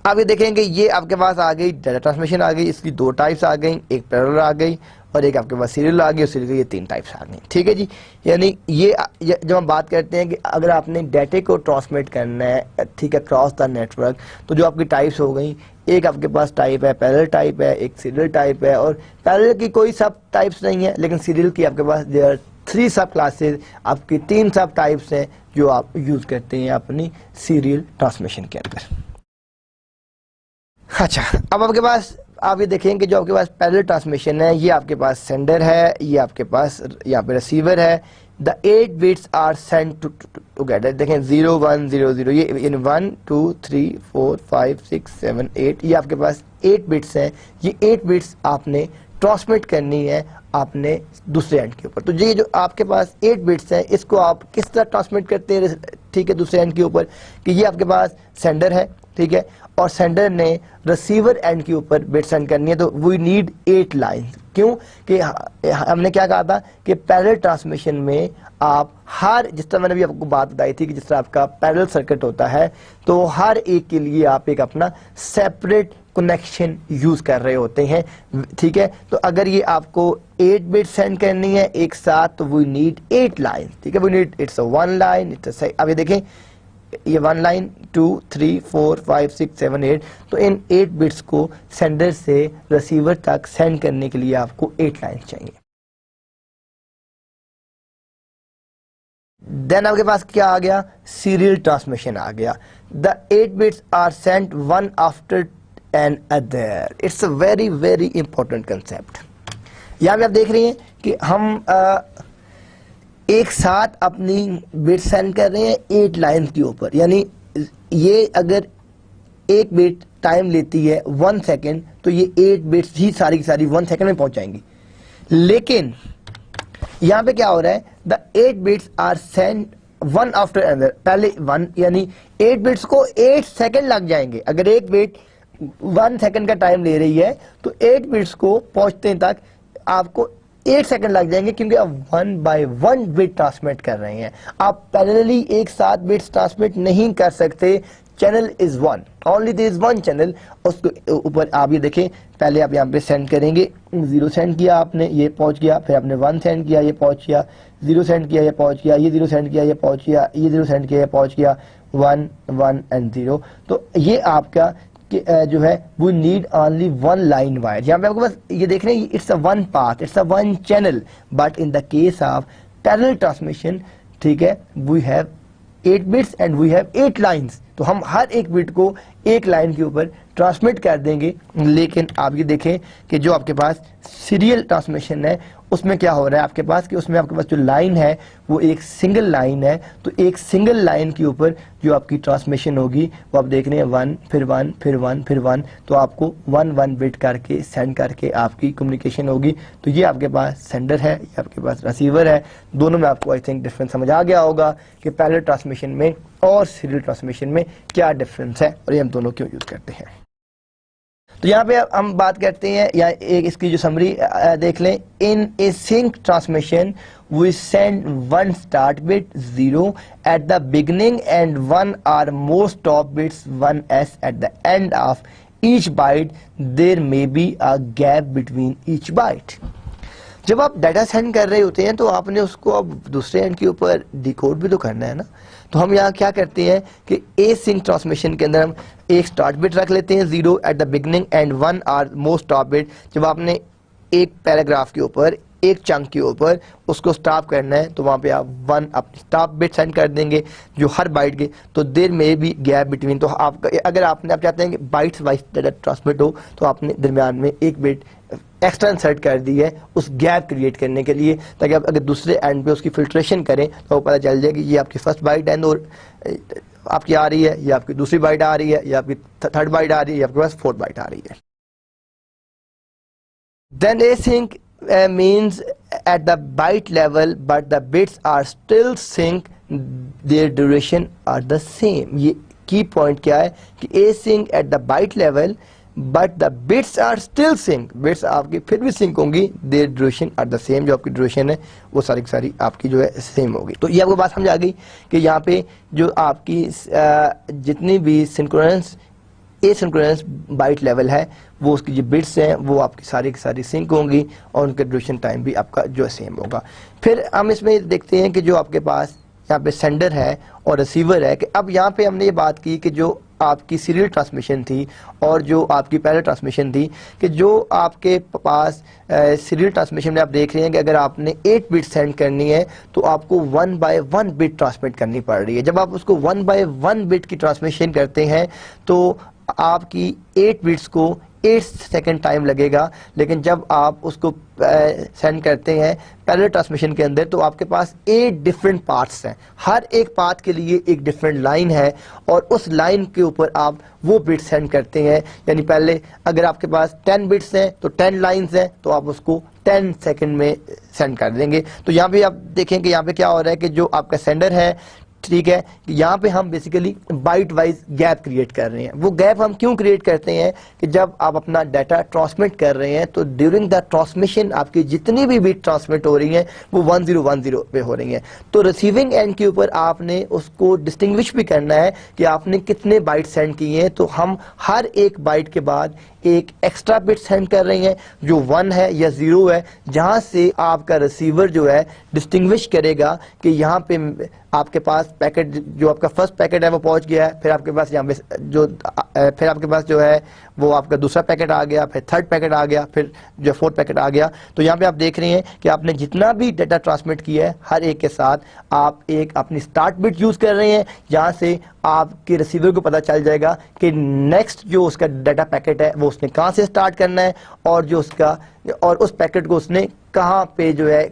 अब ये देखेंगे ये आपके पास आ गई डाटा ट्रांसमिशन आ गई, इसकी 2 टाइप्स आ गई, एक पैरेलल आ गई और एक आपके पास सीरियल आ गई, और सीरियल की ये 3 टाइप्स आ गई। ठीक है जी, यानी ये जब हम बात करते हैं कि अगर आपने डाटा को ट्रांसमिट करना है, ठीक है, क्रॉस द नेटवर्क, तो जो आपकी टाइप्स हो गई, एक आपके पास टाइप है पैरेलल टाइप है, एक सीरियल टाइप है, और पैरेलल की कोई सब टाइप्स नहीं है, लेकिन सीरियल की आपके पास देयर 3 सब क्लासेज, आपकी 3 सब टाइप्स हैं जो आप यूज करते हैं अपनी सीरियल ट्रांसमिशन के अंदर। अच्छा, अब आपके पास आप ये देखेंगे जो आपके पास पैरेलल ट्रांसमिशन है, ये आपके पास सेंडर है, ये आपके पास यहाँ पे रिसीवर है। The 8 bits are send together. देखें 0 1 0 0, ये इन 1 2 3 4 5 6 7 8, ये आपके पास 8 बिट्स हैं। ये 8 बिट्स आपने ट्रांसमिट करनी है आपने दूसरे एंड के ऊपर। तो ये जो आपके पास 8 बिट्स हैं, इसको आप किस तरह ट्रांसमिट करते हैं, ठीक है, दूसरे एंड के ऊपर, कि ये आपके पास सेंडर है, ठीक है, और सेंडर ने रिसीवर एंड के ऊपर बिट सेंड करनी है, तो वी नीड 8 लाइंस। क्यों? कि हमने क्या कहा था कि पैरेलल ट्रांसमिशन में आप हर, जिस तरह मैंने भी आपको बात बताई थी कि जिस तरह आपका पैरेलल सर्किट होता है, तो हर एक के लिए आप एक अपना सेपरेट कनेक्शन यूज कर रहे होते हैं, ठीक है। तो अगर ये आपको 8 बिट सेंड करनी है एक साथ, तो वी नीड 8 लाइन, ठीक है, we need, it's a 1 line, it's अब ये देखें ये 1 लाइन 2 3 4 5 6 7 8, तो इन 8 बिट्स को सेंडर से रिसीवर तक सेंड करने के लिए आपको 8 लाइन चाहिए। देन आपके पास क्या आ गया? सीरियल ट्रांसमिशन आ गया। The 8 bits are sent one after another. It's a very very important concept. यहां पे आप देख रहे हैं कि हम एक साथ अपनी बिट सेंड कर रहे हैं 8 लाइन के ऊपर, यानी ये अगर एक बिट टाइम लेती है 1 सेकेंड, तो ये 8 बिट्स ही सारी की सारी 1 सेकेंड में पहुंच जाएंगी। लेकिन यहां पे क्या हो रहा है? The 8 bits are send one after another. पहले 1, यानी 8 बिट्स को 8 सेकेंड लग जाएंगे। अगर एक बिट 1 सेकेंड का टाइम ले रही है, तो 8 बिट्स को पहुंचने तक आपको 8 सेकंड लग जाएंगे, क्योंकि आप 1 बाय 1 बिट ट्रांसमिट कर रहे हैं। आप पैरेलली एक साथ बिट्स ट्रांसमिट नहीं कर सकते। Channel is 1, only there is 1 channel. उसके ऊपर आप ये देखें, पहले आप यहाँ पे सेंड करेंगे, 0 सेंड किया आपने, ये पहुंच गया, फिर आपने 1 सेंड किया, ये पहुंच गया, 0 सेंड किया, ये पहुंच गया, ये 0 सेंड किया, ये पहुंच गया, ये 0 सेंड किया, ये पहुंच गया, 1 1 एंड 0। तो ये आपका जो है वो नीड ओनली 1 लाइन वायर। यहाँ पे आपको बस ये देख रहे हैं, it's a 1 path, it's a 1 channel. But in the case of parallel transmission, ठीक है, we have 8 bits and we have 8 lines. तो हम हर एक बिट को एक लाइन के ऊपर ट्रांसमिट कर देंगे। लेकिन आप ये देखें कि जो आपके पास सीरियल ट्रांसमिशन है, उसमें क्या हो रहा है आपके पास, कि उसमें आपके पास जो लाइन है वो एक सिंगल लाइन है। तो एक सिंगल लाइन के ऊपर जो आपकी ट्रांसमिशन होगी वो आप देख रहे हैं 1 फिर 1 फिर 1 फिर 1, तो आपको 1 1 बिट करके सेंड करके आपकी कम्युनिकेशन होगी। तो ये आपके पास सेंडर है, ये आपके पास रिसीवर है। दोनों में आपको आई थिंक डिफरेंस समझ आ गया होगा कि पैरेलल ट्रांसमिशन में और सीरियल ट्रांसमिशन में क्या डिफरेंस है और ये हम दोनों क्यों यूज करते हैं। तो यहाँ पे हम बात करते हैं, या एक इसकी जो समरी देख लें। In async transmission we send 1 start bit 0 at the beginning and 1 or more stop bits 1s at the end of each byte. There may be a gap between each byte. जब आप data send कर रहे होते हैं तो आपने उसको अब दूसरे एंड के ऊपर डिकोड भी तो करना है ना। तो हम यहाँ क्या करते हैं कि ए सिंक ट्रांसमिशन के अंदर हम एक स्टार्ट बिट रख लेते हैं 0 at the beginning and 1 are most stop bit. जब आपने एक पैराग्राफ के ऊपर एक चंक के ऊपर उसको स्टॉप करना है तो वहाँ पे आप 1 अपनी स्टॉप बिट सेंड कर देंगे जो हर बाइट के, तो देर में भी गैप बिटवीन, तो आपका अगर आप चाहते हैं कि बाइट्स वाइज डाटा ट्रांसमिट हो तो आपने दरमियान में एक बिट एक्स्ट्रा इंसर्ट कर दी है उस गैप क्रिएट करने के लिए, ताकि आप अगर दूसरे एंड पे उसकी फिल्ट्रेशन करें तो पता चल जाए कि ये आपकी फर्स्ट बाइट है और आपकी आ रही है, या आपकी दूसरी बाइट आ रही है, या आपकी थर्ड बाइट आ रही है, या आपके पास फोर्थ बाइट आ रही है। Then async means at the byte level but the bits are still sync, their duration are the same। ये की पॉइंट क्या है कि async at the byte level but the bits are still sync, bits आपकी फिर भी sink होंगी, their duration are the same, जो आपकी ड्यूरेशन है वो सारी की सारी आपकी जो है सेम होगी। तो ये आपको बात समझ आ गई कि यहाँ पे जो आपकी जितनी भी सिंक्रोनस एसिंक्रोनस बाइट लेवल है वो उसकी जो बिट्स हैं वो आपकी सारी की सारी सिंक होंगी और उनका ड्यूरेशन टाइम भी आपका जो है सेम होगा। फिर हम इसमें देखते हैं कि जो आपके पास यहाँ पे सेंडर है और रिसीवर है, कि अब यहाँ पे हमने ये बात की कि जो आपकी सीरियल ट्रांसमिशन थी और जो आपकी पैरेलल ट्रांसमिशन थी, कि जो आपके पास सीरियल ट्रांसमिशन में आप देख रहे हैं कि अगर आपने 8 बिट सेंड करनी है तो आपको 1 बाय 1 बिट ट्रांसमिट करनी पड़ रही है। जब आप उसको 1 बाय 1 बिट की ट्रांसमिशन करते हैं तो आपकी 8 बिट्स को 8 सेकेंड टाइम लगेगा, लेकिन जब आप उसको सेंड करते हैं पैरेलल ट्रांसमिशन के अंदर तो आपके पास 8 डिफरेंट पार्ट्स हैं, हर एक पार्ट के लिए एक डिफरेंट लाइन है और उस लाइन के ऊपर आप वो बिट सेंड करते हैं। यानी पहले अगर आपके पास 10 बिट्स हैं तो 10 लाइंस हैं तो आप उसको 10 सेकेंड में सेंड कर देंगे। तो यहाँ पे आप देखें कि यहाँ पे क्या हो रहा है कि जो आपका सेंडर है, ठीक है, यहाँ पे हम basically byte wise gap create कर रहे हैं। वो गैप हम क्यों क्रिएट करते हैं कि जब आप अपना डाटा ट्रांसमिट कर रहे हैं तो ड्यूरिंग द ट्रांसमिशन आपकी जितनी भी बिट ट्रांसमिट हो रही हैं वो 1010 पे हो रही हैं, तो रिसीविंग एंड के ऊपर आपने उसको डिस्टिंग्विश भी करना है कि आपने कितने बाइट सेंड किए हैं। तो हम हर एक बाइट के बाद एक एक्स्ट्रा बिट सेंड कर रहे हैं जो 1 है या 0 है, जहां से आपका रिसीवर जो है डिस्टिंग्विश करेगा कि यहाँ पे आपके पास पैकेट जो आपका फर्स्ट पैकेट है वो पहुंच गया है, फिर आपके पास यहाँ पे फिर आपके पास जो है वो आपका दूसरा पैकेट आ गया, फिर थर्ड पैकेट आ गया, फिर जो फोर्थ पैकेट आ गया। तो यहाँ पे आप देख रहे हैं कि आपने जितना भी डाटा ट्रांसमिट किया है हर एक के साथ आप एक अपनी स्टार्ट बिट यूज कर रहे हैं, जहाँ से आपके रिसीवर को पता चल जाएगा कि नेक्स्ट जो उसका डाटा पैकेट है वो उसने कहाँ से स्टार्ट करना है और जो उसका और उस पैकेट को उसने कहाँ पे जो है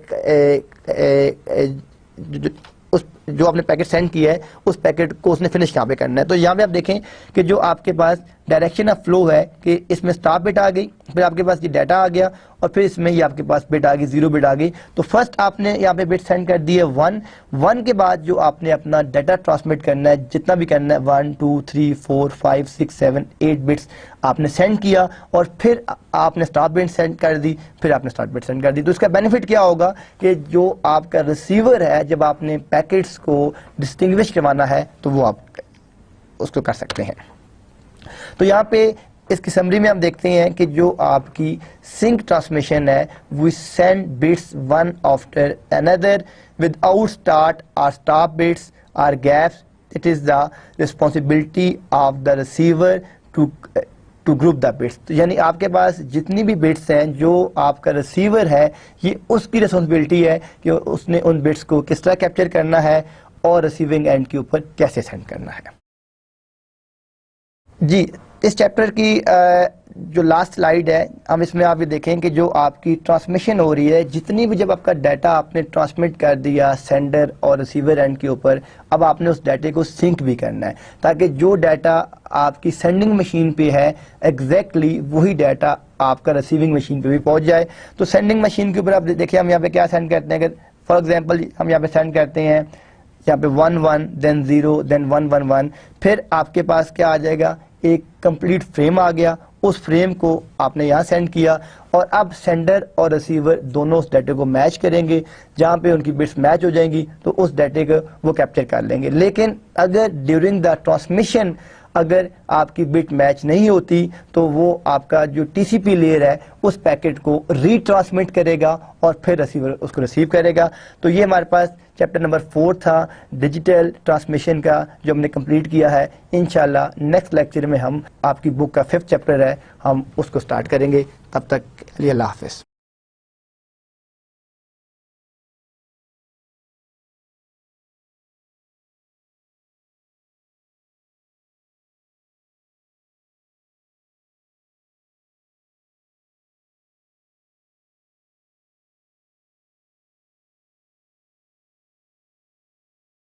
उस जो आपने पैकेट सेंड किया है उस पैकेट को उसने फिनिश कहाँ पे करना है। तो यहाँ पे आप देखें कि जो आपके पास डायरेक्शन ऑफ फ्लो है कि इसमें स्टार्ट बिट आ गई, फिर आपके पास ये डाटा आ गया और फिर इसमें ये आपके पास बिट आ गई 0 बिट आ गई। तो फर्स्ट आपने यहाँ पे बिट सेंड कर दी है 1 के बाद जो आपने अपना डाटा ट्रांसमिट करना है जितना भी करना है 1 2 3 4 5 6 7 8 बिट्स आपने सेंड किया और फिर आपने स्टार्ट बिट सेंड कर दी, फिर आपने स्टार्ट बिट सेंड कर दी। तो इसका बेनिफिट क्या होगा कि जो आपका रिसीवर है जब आपने पैकेट्स को डिस्टिंग्विश करवाना है तो वो आप उसको कर सकते हैं। तो यहाँ पे इसकी समरी में हम देखते हैं कि जो आपकी सिंक ट्रांसमिशन है we send bits one after another without start और स्टॉप बिट्स और gaps. It is the responsibility of the receiver to group the bits. तो यानी आपके पास जितनी भी बिट्स हैं जो आपका रिसीवर है ये उसकी रिस्पॉन्सिबिलिटी है कि उसने उन बिट्स को किस तरह कैप्चर करना है और रिसीविंग एंड के ऊपर कैसे सेंड करना है। जी, इस चैप्टर की जो लास्ट स्लाइड है हम इसमें आप ये देखें कि जो आपकी ट्रांसमिशन हो रही है जितनी भी जब आपका डाटा आपने ट्रांसमिट कर दिया सेंडर और रिसीवर एंड के ऊपर, अब आपने उस डाटे को सिंक भी करना है ताकि जो डाटा आपकी सेंडिंग मशीन पे है एग्जैक्टली वही डाटा आपका रिसीविंग मशीन पे भी पहुंच जाए। तो सेंडिंग मशीन के ऊपर आप देखिए हम यहाँ पे क्या सेंड करते हैं। फॉर एग्जाम्पल हम यहाँ पे सेंड करते हैं यहाँ पे 1 1 देन 0 देन 1 1 1, फिर आपके पास क्या आ जाएगा एक कंप्लीट फ्रेम आ गया, उस फ्रेम को आपने यहाँ सेंड किया और अब सेंडर और रिसीवर दोनों उस डाटे को मैच करेंगे, जहाँ पे उनकी बिट्स मैच हो जाएंगी तो उस डाटे को वो कैप्चर कर लेंगे। लेकिन अगर ड्यूरिंग द ट्रांसमिशन अगर आपकी बिट मैच नहीं होती तो वो आपका जो टीसीपी लेयर है उस पैकेट को रीट्रांसमिट करेगा और फिर रिसीवर उसको रिसीव करेगा। तो ये हमारे पास चैप्टर नंबर 4 था डिजिटल ट्रांसमिशन का, जो हमने कंप्लीट किया है। इंशाल्लाह नेक्स्ट लेक्चर में हम आपकी बुक का 5th चैप्टर है, हम उसको स्टार्ट करेंगे। तब तक अल्लाह हाफिज़।